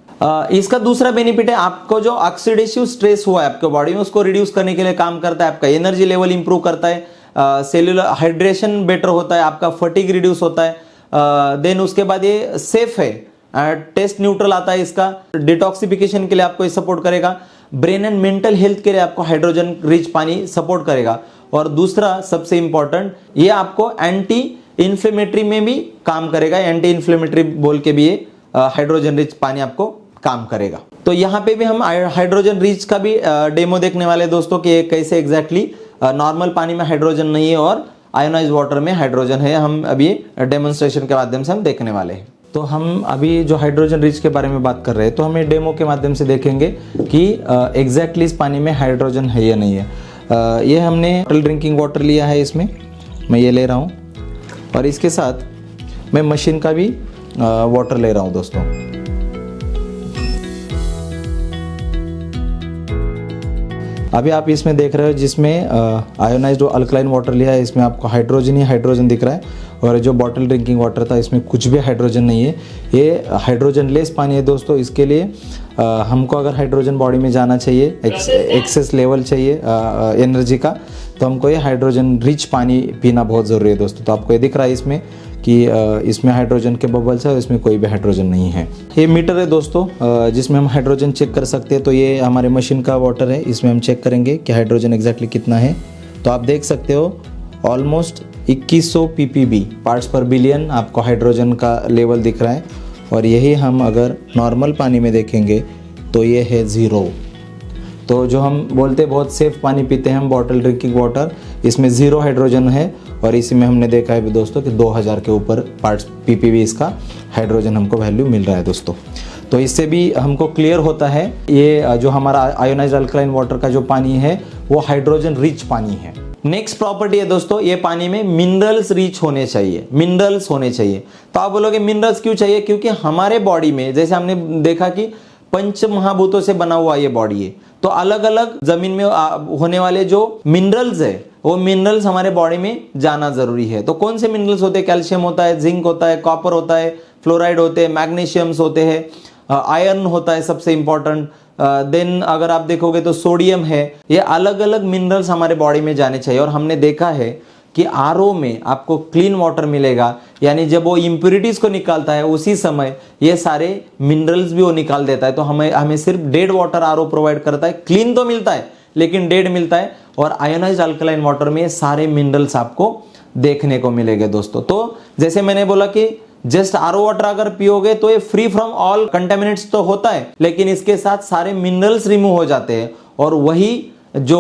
इसका दूसरा बेनिफिट है आपको जो ऑक्सीडेटिव स्ट्रेस हुआ है आपके बॉडी में उसको रिड्यूस करने के लिए काम करता है। आपका एनर्जी लेवल इंप्रूव करता है, सेल्यूलर हाइड्रेशन बेटर होता है, आपका फटीग रिड्यूस होता है। देन उसके बाद ये सेफ है, टेस्ट न्यूट्रल आता है इसका। डिटॉक्सिफिकेशन के लिए आपको ये सपोर्ट करेगा। ब्रेन एंड मेंटल हेल्थ के लिए आपको हाइड्रोजन रिच पानी सपोर्ट करेगा। और दूसरा सबसे इंपॉर्टेंट, ये आपको एंटी इन्फ्लेमेटरी में भी काम करेगा। एंटी इन्फ्लेमेटरी बोल के भी ये हाइड्रोजन रिच पानी आपको काम करेगा। तो यहाँ पे भी हम हाइड्रोजन रिच का भी डेमो देखने वाले दोस्तों कि कैसे एग्जैक्टली नॉर्मल पानी में हाइड्रोजन नहीं है और आयोनाइज्ड वाटर में हाइड्रोजन है। हम अभी डेमोन्स्ट्रेशन के माध्यम से हम देखने वाले हैं। तो हम अभी जो हाइड्रोजन रिच के बारे में बात कर रहे हैं तो हम ये डेमो के माध्यम से देखेंगे कि एग्जैक्टली इस पानी में हाइड्रोजन है या नहीं है। ये हमने ड्रिंकिंग वाटर लिया है, इसमें मैं ये ले रहा हूँ और इसके साथ मैं मशीन का भी वाटर ले रहा हूँ दोस्तों। अभी आप इसमें देख रहे हो जिसमें आयोनाइज्ड अल्कलाइन वाटर लिया है, इसमें आपको हाइड्रोजन ही हाइड्रोजन दिख रहा है। और जो बॉटल ड्रिंकिंग वाटर था इसमें कुछ भी हाइड्रोजन नहीं है, ये हाइड्रोजन लेस पानी है दोस्तों। इसके लिए हमको अगर हाइड्रोजन बॉडी में जाना चाहिए, एक्सेस लेवल चाहिए एनर्जी का, तो हमको ये हाइड्रोजन रिच पानी पीना बहुत ज़रूरी है दोस्तों। तो आपको ये दिख रहा है इसमें कि इसमें हाइड्रोजन के बबल्स है और इसमें कोई भी हाइड्रोजन नहीं है। ये मीटर है दोस्तों जिसमें हम हाइड्रोजन चेक कर सकते हैं। तो ये हमारे मशीन का वाटर है, इसमें हम चेक करेंगे कि हाइड्रोजन एग्जैक्टली कितना है। तो आप देख सकते हो ऑलमोस्ट 2100 ppb पार्ट्स पर बिलियन आपको हाइड्रोजन का लेवल दिख रहा है। और यही हम अगर नॉर्मल पानी में देखेंगे तो ये है 0। तो जो हम बोलते बहुत सेफ पानी पीते हैं हम बॉटल ड्रिंकिंग वाटर, इसमें 0 हाइड्रोजन है। और इसी में हमने देखा है भी दोस्तों कि 2000 के ऊपर पार्ट्स ppb इसका हाइड्रोजन हमको वैल्यू मिल रहा है दोस्तों। तो इससे भी हमको क्लियर होता है ये जो हमारा आयोनाइज्ड अल्कलाइन वाटर का जो पानी है वो हाइड्रोजन रिच पानी है। नेक्स्ट प्रॉपर्टी है दोस्तों, ये पानी में मिनरल्स रिच होने चाहिए, मिनरल्स होने चाहिए। तो आप बोलोगे मिनरल्स क्यों चाहिए? क्योंकि हमारे बॉडी में जैसे हमने देखा कि पंच महाभूतों से बना हुआ ये बॉडी है, तो अलग अलग जमीन में होने वाले जो मिनरल्स है वो मिनरल्स हमारे बॉडी में जाना जरूरी है। तो कौन से मिनरल्स होते हैं? कैल्शियम होता है, जिंक होता है, कॉपर होता है, फ्लोराइड होते हैं, मैग्नीशियम्स होते हैं, आयरन होता है सबसे इंपॉर्टेंट। देन अगर आप देखोगे तो सोडियम है। ये अलग अलग मिनरल्स हमारे बॉडी में जाने चाहिए। और हमने देखा है कि आरओ में आपको क्लीन वाटर मिलेगा, यानी जब वो इम्प्यूरिटीज को निकालता है उसी समय ये सारे मिनरल्स भी वो निकाल देता है। तो हमें सिर्फ डेड वाटर आरओ प्रोवाइड करता है, क्लीन तो मिलता है लेकिन डेड मिलता है। और आयोनाइज्ड अल्कलाइन वाटर में सारे मिनरल्स आपको देखने को मिलेंगे दोस्तों। तो जैसे मैंने बोला कि जस्ट आरओ वाटर अगर पियोगे तो ये फ्री फ्रॉम ऑल कंटेमिनेंट्स तो होता है, लेकिन इसके साथ सारे मिनरल्स रिमूव हो जाते हैं। और वही जो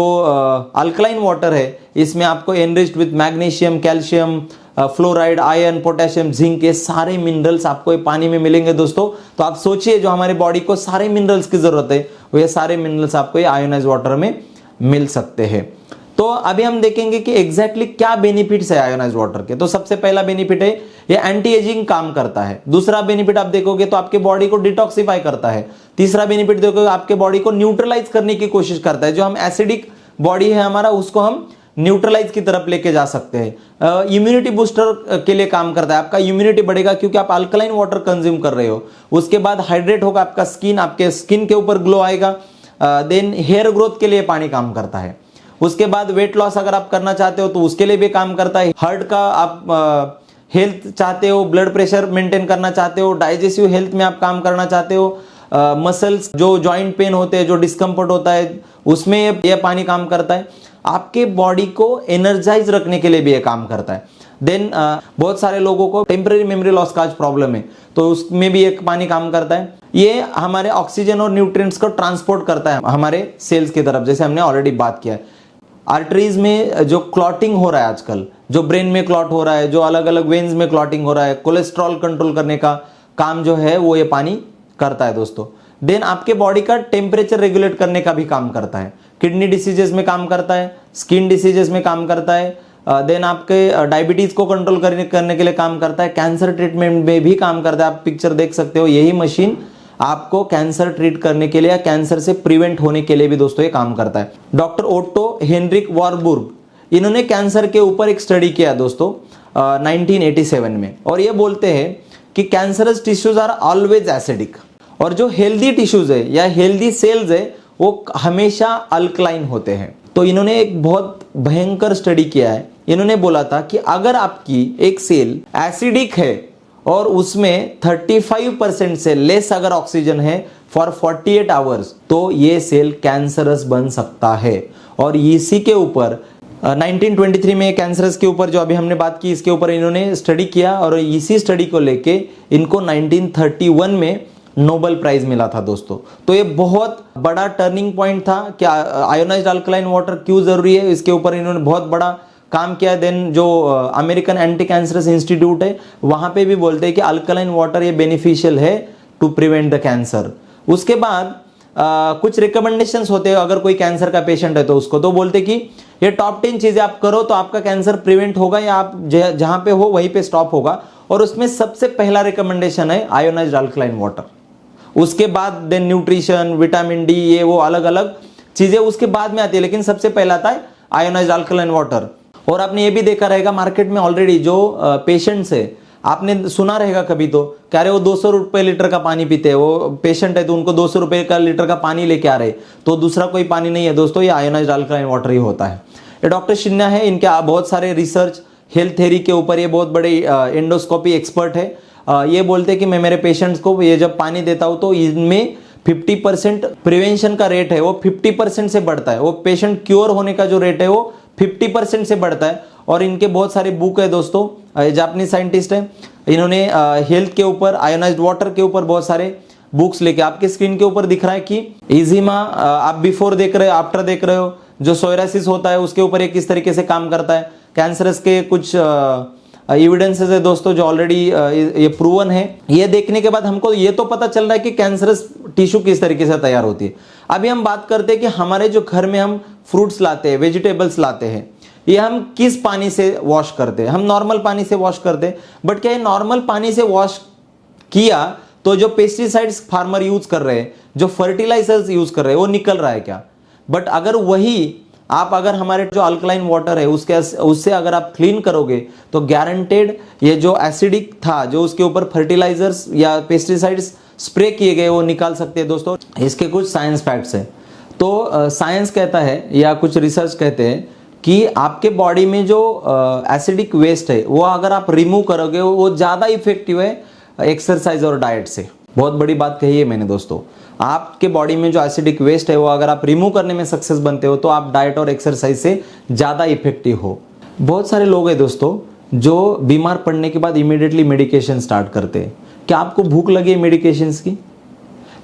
अल्कलाइन वाटर है इसमें आपको enriched with magnesium, calcium, fluoride, iron, potassium, zinc, ये सारे मिनरल्स आपको ये पानी में मिलेंगे दोस्तों। तो आप सोचिए जो हमारे बॉडी को सारे मिनरल्स की जरूरत है वो ये सारे मिनरल्स आपको ये आयोनाइज्ड वाटर में मिल सकते हैं। तो अभी हम देखेंगे कि एग्जैक्टली क्या बेनिफिट्स है आयोनाइज्ड वाटर के। तो सबसे पहला बेनिफिट है ये एंटी एजिंग काम करता है। दूसरा बेनिफिट आप देखोगे तो आपके बॉडी को डिटॉक्सिफाई करता है। तीसरा बेनिफिट देखोगे आपके बॉडी को न्यूट्रलाइज करने की कोशिश करता है। जो हम एसिडिक बॉडी है हमारा उसको हम न्यूट्रलाइज की तरफ लेके जा सकते हैं। इम्यूनिटी बूस्टर के लिए काम करता है, आपका इम्यूनिटी बढ़ेगा क्योंकि आप अल्कलाइन वाटर कंज्यूम कर रहे हो। उसके बाद हाइड्रेट होगा आपका स्किन, आपके स्किन के ऊपर ग्लो आएगा। देन हेयर ग्रोथ के लिए पानी काम करता है। उसके बाद वेट लॉस अगर आप करना चाहते हो तो उसके लिए भी काम करता है। हार्ट का आप हेल्थ चाहते हो, ब्लड प्रेशर मेंटेन करना चाहते हो, डाइजेस्टिव हेल्थ में आप काम करना चाहते हो, मसल्स जो जॉइंट पेन होते हैं, जो डिस्कम्फर्ट होता है उसमें ये पानी काम करता है। आपके बॉडी को एनर्जाइज रखने के लिए भी ये काम करता है। देन बहुत सारे लोगों को टेम्पररी मेमोरी लॉस का आज प्रॉब्लम है तो उसमें भी एक पानी काम करता है। ये हमारे ऑक्सीजन और न्यूट्रिएंट्स को ट्रांसपोर्ट करता है हमारे सेल्स की तरफ, जैसे हमने ऑलरेडी बात किया है। आर्टरीज में जो क्लॉटिंग हो रहा है आजकल, जो ब्रेन में क्लॉट हो रहा है, जो अलग अलग वेन्स में क्लॉटिंग हो रहा है, कोलेस्ट्रॉल कंट्रोल करने का काम जो है वो ये पानी करता है दोस्तों। देन आपके बॉडी का टेम्परेचर रेगुलेट करने का भी काम करता है। किडनी डिसीजेस में काम करता है, स्किन डिसीजेस में काम करता है। देन आपके डायबिटीज को कंट्रोल करने के लिए काम करता है। कैंसर ट्रीटमेंट में भी काम करता है। आप पिक्चर देख सकते हो, यही मशीन आपको कैंसर ट्रीट करने के लिए या कैंसर से प्रिवेंट होने के लिए भी दोस्तों ये काम करता है। डॉक्टर ओट्टो हेनरिक वारबुर्ग इन्होंने कैंसर के ऊपर एक स्टडी किया दोस्तों 1987 में, और ये बोलते हैं कि cancerous tissues are always acidic, और जो हेल्दी टिश्यूज है या हेल्दी सेल्स है वो हमेशा अल्कलाइन होते हैं। तो इन्होंने एक बहुत भयंकर स्टडी किया है। इन्होंने बोला था कि अगर आपकी एक सेल एसिडिक है और उसमें 35% से लेस अगर ऑक्सीजन है फॉर 48 आवर्स तो ये सेल कैंसरस बन सकता है। और इसी के ऊपर 1923 में कैंसरस के ऊपर जो अभी हमने बात की इसके ऊपर इन्होंने स्टडी किया, और इसी स्टडी को लेके इनको 1931 में नोबेल प्राइज मिला था दोस्तों। तो ये बहुत बड़ा टर्निंग पॉइंट था कि आयोनाइज्ड अल्कलाइन वाटर क्यों जरूरी है, इसके ऊपर इन्होंने बहुत बड़ा काम किया। देन जो अमेरिकन एंटी कैंसरस इंस्टीट्यूट है वहां पे भी बोलते हैं कि अल्कलाइन वाटर ये बेनिफिशियल है टू प्रिवेंट द कैंसर। उसके बाद कुछ रिकमेंडेशंस होते हैं अगर कोई कैंसर का पेशेंट है तो उसको, तो बोलते कि ये टॉप 10 चीजें आप करो तो आपका कैंसर प्रिवेंट होगा या आप जहां पे हो वहीं पे स्टॉप होगा। और उसमें सबसे पहला रिकमेंडेशन है आयोनाइज्ड अल्कलाइन वाटर। उसके बाद देन न्यूट्रिशन, विटामिन डी, ये वो अलग अलग चीजें उसके बाद में आती है, लेकिन सबसे पहला आता है आयोनाइज्ड अल्कलाइन वाटर। और आपने ये भी देखा रहेगा मार्केट में ऑलरेडी जो पेशेंट्स है, आपने सुना रहेगा कभी तो कह रहे वो 200 रुपए लीटर का पानी पीते हैं, वो पेशेंट है तो उनको 200 रुपए का लीटर का पानी लेके आ रहे, तो दूसरा कोई पानी नहीं है दोस्तों, ये आयोनाइज्ड अल्कलाइन वाटर ही होता है। ये डॉक्टर शिन्या है, इनके बहुत सारे रिसर्च हेल्थ थ्योरी के ऊपर, ये बहुत बड़े एंडोस्कोपी एक्सपर्ट है। ये बोलते हैं कि मैं मेरे पेशेंट्स को ये जब पानी देता हूं तो इनमें 50% प्रिवेंशन का रेट है वो 50% से बढ़ता है, वो पेशेंट क्योर होने का जो रेट है वो 50% से बढ़ता है। और इनके बहुत सारे बुक है दोस्तों, जापानीज साइंटिस्ट है, इन्होंने हेल्थ के ऊपर, आयोनाइज्ड वाटर के ऊपर बहुत सारे बुक्स लेके, आपके स्क्रीन के ऊपर दिख रहा है कि इजिमा आप बिफोर देख रहे हो, आफ्टर देख रहे हो, जो सोरासिस होता है उसके ऊपर ये किस तरीके से काम करता है, कैंसरस के कुछ एविडेंसेस है दोस्तों जो ऑलरेडी ये प्रूवन है। ये देखने के बाद हमको ये तो पता चल रहा है कि कैंसरस टिश्यू किस तरीके से तैयार होती है। अभी हम बात करते हैं कि हमारे जो घर में हम फ्रूट्स लाते हैं, वेजिटेबल्स लाते हैं, ये हम किस पानी से वॉश करते हैं? हम नॉर्मल पानी से वॉश करते हैं, बट क्या ये नॉर्मल पानी से वॉश किया तो जो पेस्टिसाइड्स फार्मर यूज कर रहे हैं, जो फर्टिलाइजर्स यूज कर रहे हैं, वो निकल रहा है क्या? बट अगर वही आप अगर हमारे जो अल्कलाइन वाटर है उससे अगर आप क्लीन करोगे तो गारंटेड ये जो एसिडिक था, जो उसके ऊपर फर्टिलाइजर्स या पेस्टिसाइड्स स्प्रे किए गए, वो निकाल सकते हैं दोस्तों। इसके कुछ साइंस फैक्ट्स है। तो साइंस कहता है या कुछ रिसर्च कहते हैं कि आपके बॉडी में जो एसिडिक वेस्ट है वो अगर आप रिमूव करोगे वो ज़्यादा इफेक्टिव है एक्सरसाइज और डाइट से। बहुत बड़ी बात कही है मैंने दोस्तों, आपके बॉडी में जो एसिडिक वेस्ट है वो अगर आप रिमूव करने में सक्सेस बनते हो तो आप डाइट और एक्सरसाइज से ज़्यादा इफेक्टिव हो। बहुत सारे लोग हैं दोस्तों जो बीमार पड़ने के बाद इमीडिएटली मेडिकेशन स्टार्ट करते हैं। क्या आपको भूख लगी है मेडिकेशंस की?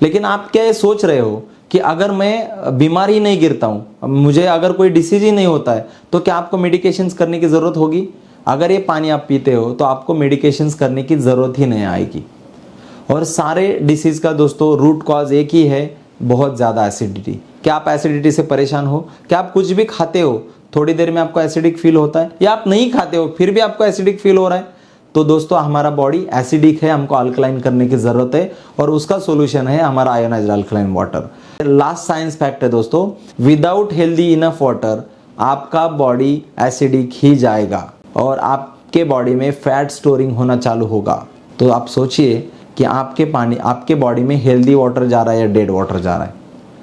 लेकिन आप क्या ये सोच रहे हो कि अगर मैं बीमार ही नहीं गिरता हूँ, मुझे अगर कोई डिसीज ही नहीं होता है, तो क्या आपको मेडिकेशंस करने की ज़रूरत होगी? अगर ये पानी आप पीते हो तो आपको मेडिकेशंस करने की ज़रूरत ही नहीं आएगी। और सारे डिसीज़ का दोस्तों रूट कॉज एक ही है, बहुत ज़्यादा एसिडिटी। क्या आप एसिडिटी से परेशान हो? क्या आप कुछ भी खाते हो थोड़ी देर में आपको एसिडिक फील होता है, या आप नहीं खाते हो फिर भी आपको एसिडिक फील हो रहा है? तो दोस्तों हमारा बॉडी एसिडिक है, हमको अल्कलाइन करने की ज़रूरत है, और उसका सोल्यूशन है हमारा ionised alkaline water. Last science fact है दोस्तों, विदाउट हेल्दी इनफ वाटर आपका बॉडी एसिडिक ही जाएगा और आपके बॉडी में फैट स्टोरिंग होना चालू होगा। तो आप सोचिए कि आपके बॉडी में हेल्दी वाटर जा रहा है या डेड वाटर जा रहा है।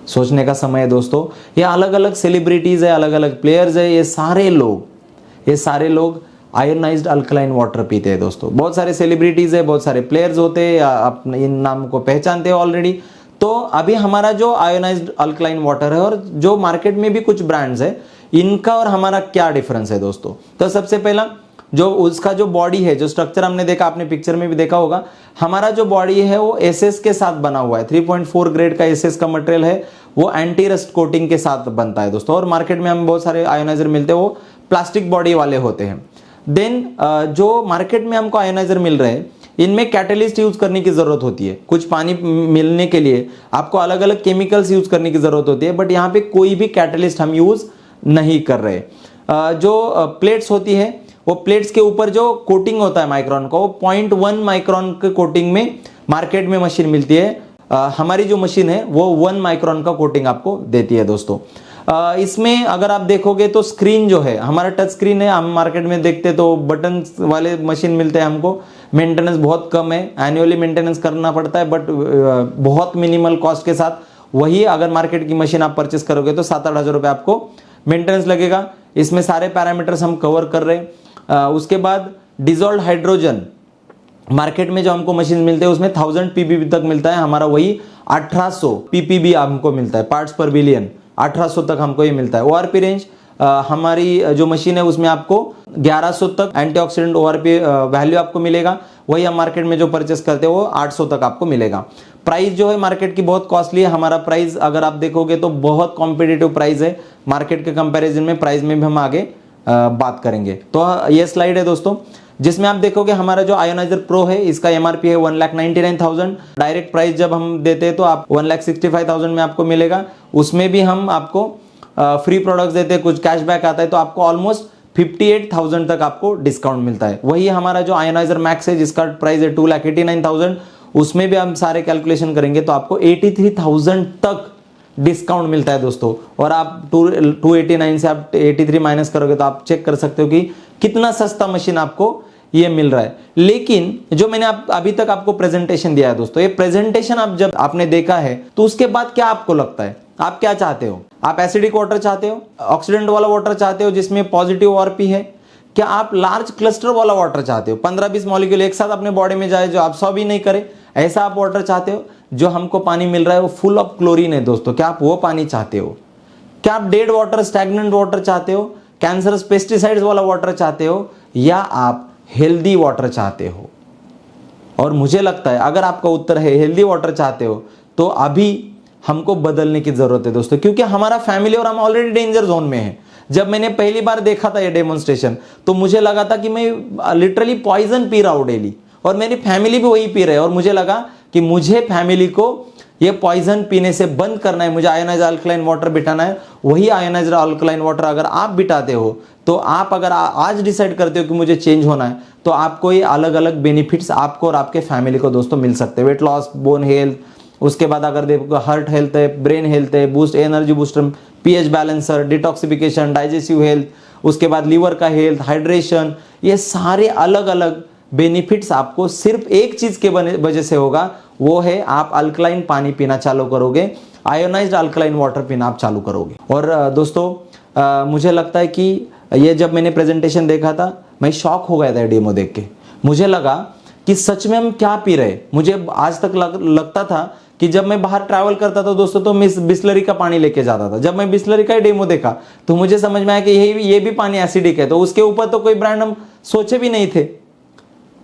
सोचने का समय है दोस्तों। ये अलग अलग सेलिब्रिटीज़ है, अलग अलग प्लेयर्स है, ये सारे लोग आयोनाइज्ड अल्कलाइन वाटर पीते हैं दोस्तों। बहुत सारे सेलिब्रिटीज़ है, बहुत सारे प्लेयर्स होते हैं, आप इन नाम को पहचानते हो ऑलरेडी। तो अभी हमारा जो आयोनाइज्ड अल्कलाइन वाटर है और जो मार्केट में भी कुछ ब्रांड्स है, इनका और हमारा क्या डिफरेंस है दोस्तों? तो सबसे पहला जो उसका जो बॉडी है, जो स्ट्रक्चर हमने देखा, आपने पिक्चर में भी देखा होगा, हमारा जो बॉडी है वो एसएस के साथ बना हुआ है। 3.4 ग्रेड का एसएस का मटेरियल है, वो एंटी रस्ट कोटिंग के साथ बनता है दोस्तों। और मार्केट में हमें बहुत सारे आयोनाइजर मिलते हैं, वो प्लास्टिक बॉडी वाले होते हैं। देन जो मार्केट में हमको आयोनाइजर मिल रहे हैं, इनमें कैटलिस्ट यूज करने की जरूरत होती है। कुछ पानी मिलने के लिए आपको अलग अलग केमिकल्स यूज करने की जरूरत होती है, बट यहाँ पे कोई भी कैटलिस्ट हम यूज नहीं कर रहे। जो प्लेट्स होती है, वो प्लेट्स के ऊपर जो कोटिंग होता है माइक्रोन का, वो 0.1 माइक्रोन के कोटिंग में मार्केट में मशीन मिलती है। हमारी जो मशीन है वो 1 माइक्रोन का कोटिंग आपको देती है दोस्तों। इसमें अगर आप देखोगे तो स्क्रीन जो है हमारा टच स्क्रीन है। हम मार्केट में देखते तो बटन वाले मशीन मिलते हैं हमको। मेंटेनेंस बहुत कम है, एनुअली मेंटेनेंस करना पड़ता है, बट बहुत मिनिमल कॉस्ट के साथ वही अगर मार्केट की मशीन आप परचेस करोगे तो 7-8 हज़ार रुपये आपको मेंटेनेंस लगेगा। इसमें सारे पैरामीटर्स हम कवर कर रहे हैं। उसके बाद डिजोल्व हाइड्रोजन मार्केट में जो हमको मशीन मिलते हैं उसमें 1000 ppb तक मिलता है, हमारा वही 1800 ppb हमको मिलता है, पार्ट्स पर बिलियन 1800 तक हमको ये मिलता है। ओआरपी रेंज हमारी जो मशीन है उसमें आपको 1100 तक एंटीऑक्सीडेंट ओआरपी वैल्यू आपको मिलेगा। वही हम मार्केट में जो परचेस करते हैं वो 800 तक आपको मिलेगा। प्राइस जो है मार्केट की बहुत कॉस्टली है, हमारा प्राइस अगर आप देखोगे तो बहुत कॉम्पिटिटिव प्राइस है मार्केट के कंपैरिजन में। प्राइस में भी हम आगे बात करेंगे। तो ये स्लाइड है दोस्तों जिसमें आप देखोगे हमारा जो आयोनाइजर प्रो है इसका एमआरपी है 1,99,000। डायरेक्ट प्राइस जब हम देते हैं तो आप 1,65,000 में आपको मिलेगा। उसमें भी हम आपको फ्री प्रोडक्ट्स देते हैं, कुछ कैशबैक आता है, तो आपको ऑलमोस्ट 58,000 तक आपको डिस्काउंट मिलता है। वही हमारा जो आयोनाइजर मैक्स है जिसका प्राइस है 2,89,000, उसमें भी हम सारे कैलकुलेशन करेंगे तो आपको 83,000 तक डिस्काउंट मिलता है दोस्तों। और आप 289 से आप 83 माइनस करोगे तो आप चेक कर सकते हो कि कितना सस्ता मशीन आपको ये मिल रहा है। लेकिन जो मैंने अभी तक आपको प्रेजेंटेशन दिया है दोस्तों, ये प्रेजेंटेशन आप जब आपने देखा है तो उसके बाद क्या आपको लगता है, आप क्या चाहते हो? आप एसिडिक वाटर चाहते हो, ऑक्सीडेंट वाला वाटर चाहते हो जिसमें पॉजिटिव ओआरपी है, क्या आप लार्ज क्लस्टर वाला वाटर चाहते हो, 15-20 मॉलिक्यूल एक साथ अपने बॉडी में जाए जो अब्सॉर्ब ही नहीं करे, ऐसा आप वाटर चाहते हो? जो हमको पानी मिल रहा है वो फुल ऑफ क्लोरीन है दोस्तों, क्या आप वो पानी चाहते हो? क्या आप डेड वाटर, स्टैग्नेंट वाटर चाहते हो, कैंसरस पेस्टिसाइड्स वाला वाटर चाहते हो, या आप हेल्दी वाटर चाहते हो? और मुझे लगता है अगर आपका उत्तर है हेल्दी वाटर चाहते हो तो अभी हमको बदलने की जरूरत है दोस्तों, क्योंकि हमारा फैमिली और हम ऑलरेडी डेंजर जोन में हैं। जब मैंने पहली बार देखा था ये डेमोन्स्ट्रेशन तो मुझे लगा था कि मैं लिटरली पॉइजन पी रहा हूं डेली, और मेरी फैमिली भी वही पी रहे हैं, और मुझे लगा कि मुझे फैमिली को ये पॉइजन पीने से बंद करना है, मुझे आयोनाइज्ड अल्कलाइन वाटर बिठाना है। वही आयोनाइज्ड अल्कलाइन वाटर अगर आप बिठाते हो तो आप अगर आज डिसाइड करते हो कि मुझे चेंज होना है तो आपको ये अलग अलग बेनिफिट्स आपको और आपके फैमिली को दोस्तों मिल सकते हैं। वेट लॉस, बोन हेल्थ, उसके बाद अगर देखो हार्ट हेल्थ है, ब्रेन हेल्थ है, boost energy booster, pH balancer, detoxification, digestive health, उसके बाद लीवर का हेल्थ, हाइड्रेशन, ये सारे अलग अलग बेनिफिट्स आपको सिर्फ एक चीज के वजह से होगा, वो है आप अल्कलाइन पानी पीना चालू करोगे, आयोनाइज्ड अल्कलाइन वाटर पीना आप चालू करोगे। और दोस्तों मुझे लगता है कि ये जब मैंने प्रेजेंटेशन देखा था मैं शॉक हो गया था डेमो देख के। मुझे लगा कि सच में हम क्या पी रहे। मुझे आज तक लगता था कि जब मैं बाहर ट्रैवल करता था दोस्तों तो मैं बिस्लरी का पानी लेके जाता था। जब मैं बिस्लरी का डेमो देखा तो मुझे समझ में आया कि ये भी पानी एसिडिक है, तो उसके ऊपर तो कोई ब्रांड हम सोचे भी नहीं थे।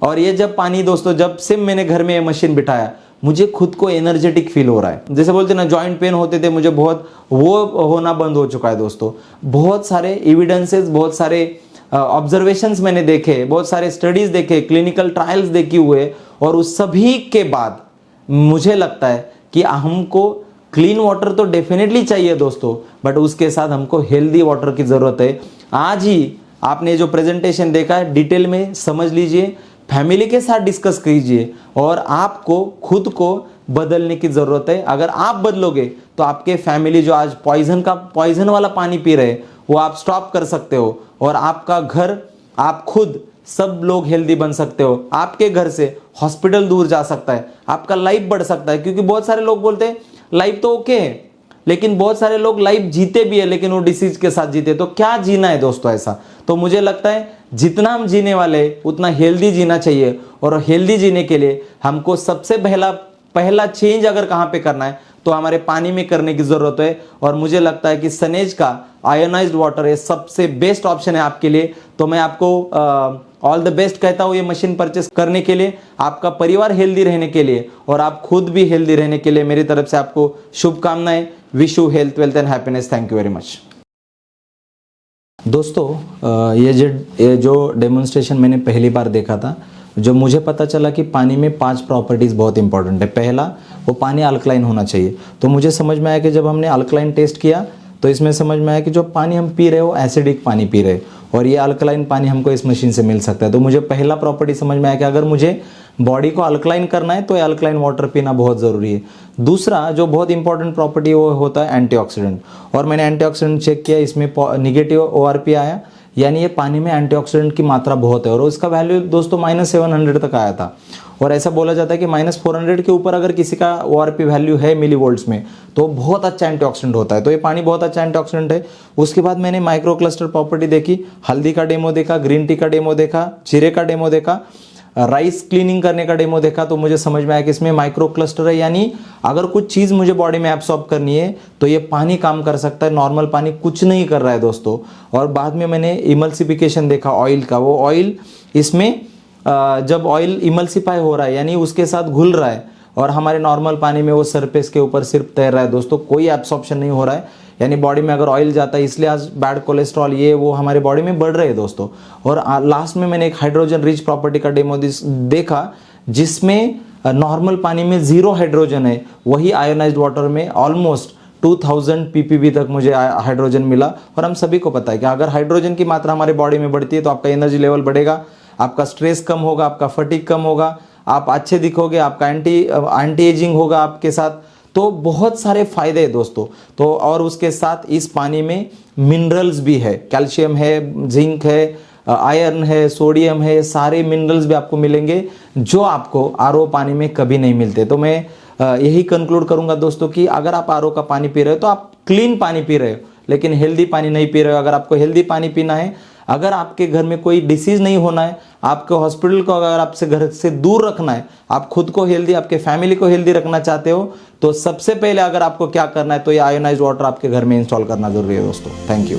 और ये जब पानी दोस्तों, जब से मैंने घर में ये मशीन बिठाया मुझे खुद को एनर्जेटिक फील हो रहा है। जैसे बोलते ना जॉइंट पेन होते थे मुझे, बहुत वो होना बंद हो चुका है दोस्तों। बहुत सारे एविडेंसेस, बहुत सारे ऑब्जर्वेशंस मैंने देखे, बहुत सारे स्टडीज देखे, क्लिनिकल ट्रायल्स देखे हुए, और उस सभी के बाद मुझे लगता है कि हमको क्लीन वाटर तो डेफिनेटली चाहिए दोस्तों, बट उसके साथ हमको हेल्दी वाटर की जरूरत है। आज ही आपने जो प्रेजेंटेशन देखा है डिटेल में समझ लीजिए, फैमिली के साथ डिस्कस कीजिए, और आपको खुद को बदलने की जरूरत है। अगर आप बदलोगे तो आपके फैमिली जो आज पॉइजन वाला पानी पी रहे वो आप स्टॉप कर सकते हो, और आपका घर, आप खुद, सब लोग हेल्दी बन सकते हो। आपके घर से हॉस्पिटल दूर जा सकता है, आपका लाइफ बढ़ सकता है। क्योंकि बहुत सारे लोग बोलते हैं लाइफ तो ओके है, लेकिन बहुत सारे लोग लाइफ जीते भी है लेकिन वो डिसीज के साथ जीते। तो क्या जीना है दोस्तों ऐसा? तो मुझे लगता है जितना हम जीने वाले उतना हेल्दी जीना चाहिए, और हेल्दी जीने के लिए हमको सबसे पहला चेंज अगर कहाँ पे करना है तो हमारे पानी में करने की जरूरत है। और मुझे लगता है कि सनेज का आयोनाइज्ड वाटर है सबसे बेस्ट ऑप्शन है आपके लिए। तो मैं आपको ऑल द बेस्ट कहता हूँ ये मशीन परचेस करने के लिए, आपका परिवार हेल्दी रहने के लिए, और आप खुद भी हेल्दी रहने के लिए मेरी तरफ से आपको शुभकामनाएं। Wish you health, wealth and happiness. Thank you very much. दोस्तों ये जो डेमोन्स्ट्रेशन मैंने पहली बार देखा था, जो मुझे पता चला कि पानी में 5 प्रॉपर्टीज़ बहुत इंपॉर्टेंट है। पहला, वो पानी अल्कलाइन होना चाहिए। तो मुझे समझ में आया कि जब हमने अल्कलाइन टेस्ट किया तो इसमें समझ में आया कि जो पानी हम पी रहे हो एसिडिक पानी पी रहे, और ये अल्कलाइन पानी हमको इस मशीन से मिल सकता है। तो मुझे पहला प्रॉपर्टी समझ में आया कि अगर मुझे बॉडी को अल्कलाइन करना है तो ये अल्कलाइन वाटर पीना बहुत ज़रूरी है। दूसरा जो बहुत इंपॉर्टेंट प्रॉपर्टी वो होता है एंटीऑक्सीडेंट, और मैंने एंटीऑक्सीडेंट चेक किया, इसमें निगेटिव ओआरपी आया, यानी ये पानी में एंटीऑक्सीडेंट की मात्रा बहुत है, और उसका वैल्यू दोस्तों -700 तक आया था। और ऐसा बोला जाता है कि -400 के ऊपर अगर किसी का ओआरपी वैल्यू है मिलीवोल्ट्स में तो बहुत अच्छा एंटीऑक्सीडेंट होता है। तो ये पानी बहुत अच्छा एंटीऑक्सीडेंट है। उसके बाद मैंने माइक्रो क्लस्टर प्रॉपर्टी देखी, हल्दी का डेमो देखा, ग्रीन टी का डेमो देखा, जीरे का डेमो देखा, राइस क्लीनिंग करने का डेमो देखा। तो मुझे समझ में आया कि इसमें माइक्रो क्लस्टर है, यानी अगर कुछ चीज़ मुझे बॉडी में एब्सॉर्ब करनी है तो ये पानी काम कर सकता है। नॉर्मल पानी कुछ नहीं कर रहा है दोस्तों। और बाद में मैंने इमल्सिफिकेशन देखा ऑयल का, वो ऑयल इसमें जब ऑयल इमल्सिफाई हो रहा है यानी उसके साथ घुल रहा है, और हमारे नॉर्मल पानी में वो सरफेस के ऊपर सिर्फ तैर रहा है दोस्तों, कोई एब्सॉर्प्शन नहीं हो रहा है। यानी बॉडी में अगर ऑयल जाता है, इसलिए आज बैड कोलेस्ट्रॉल ये वो हमारे बॉडी में बढ़ रहे हैं दोस्तों। और लास्ट में मैंने एक हाइड्रोजन रिच प्रॉपर्टी का डेमो देखा, जिसमें नॉर्मल पानी में 0 हाइड्रोजन है, वही आयोनाइज्ड वाटर में ऑलमोस्ट 2000 ppb तक मुझे हाइड्रोजन मिला। और हम सभी को पता है कि अगर हाइड्रोजन की मात्रा हमारे बॉडी में बढ़ती है तो आपका एनर्जी लेवल बढ़ेगा, आपका स्ट्रेस कम होगा, आपका फटीग कम होगा, आप अच्छे दिखोगे, आपका एंटी एजिंग होगा आपके साथ। तो बहुत सारे फायदे हैं दोस्तों। तो और उसके साथ इस पानी में मिनरल्स भी है, कैल्शियम है, जिंक है, आयरन है, सोडियम है, सारे मिनरल्स भी आपको मिलेंगे जो आपको आरओ पानी में कभी नहीं मिलते। तो मैं यही कंक्लूड करूंगा दोस्तों कि अगर आप आरओ का पानी पी रहे हो तो आप क्लीन पानी पी रहे हो, लेकिन हेल्दी पानी नहीं पी रहे हो। अगर आपको हेल्दी पानी पीना है, अगर आपके घर में कोई डिसीज नहीं होना है, आपके हॉस्पिटल को अगर आपसे घर से दूर रखना है, आप खुद को हेल्दी, आपके फैमिली को हेल्दी रखना चाहते हो, तो सबसे पहले अगर आपको क्या करना है तो ये आयोनाइज्ड वाटर आपके घर में इंस्टॉल करना जरूरी है दोस्तों। Thank you.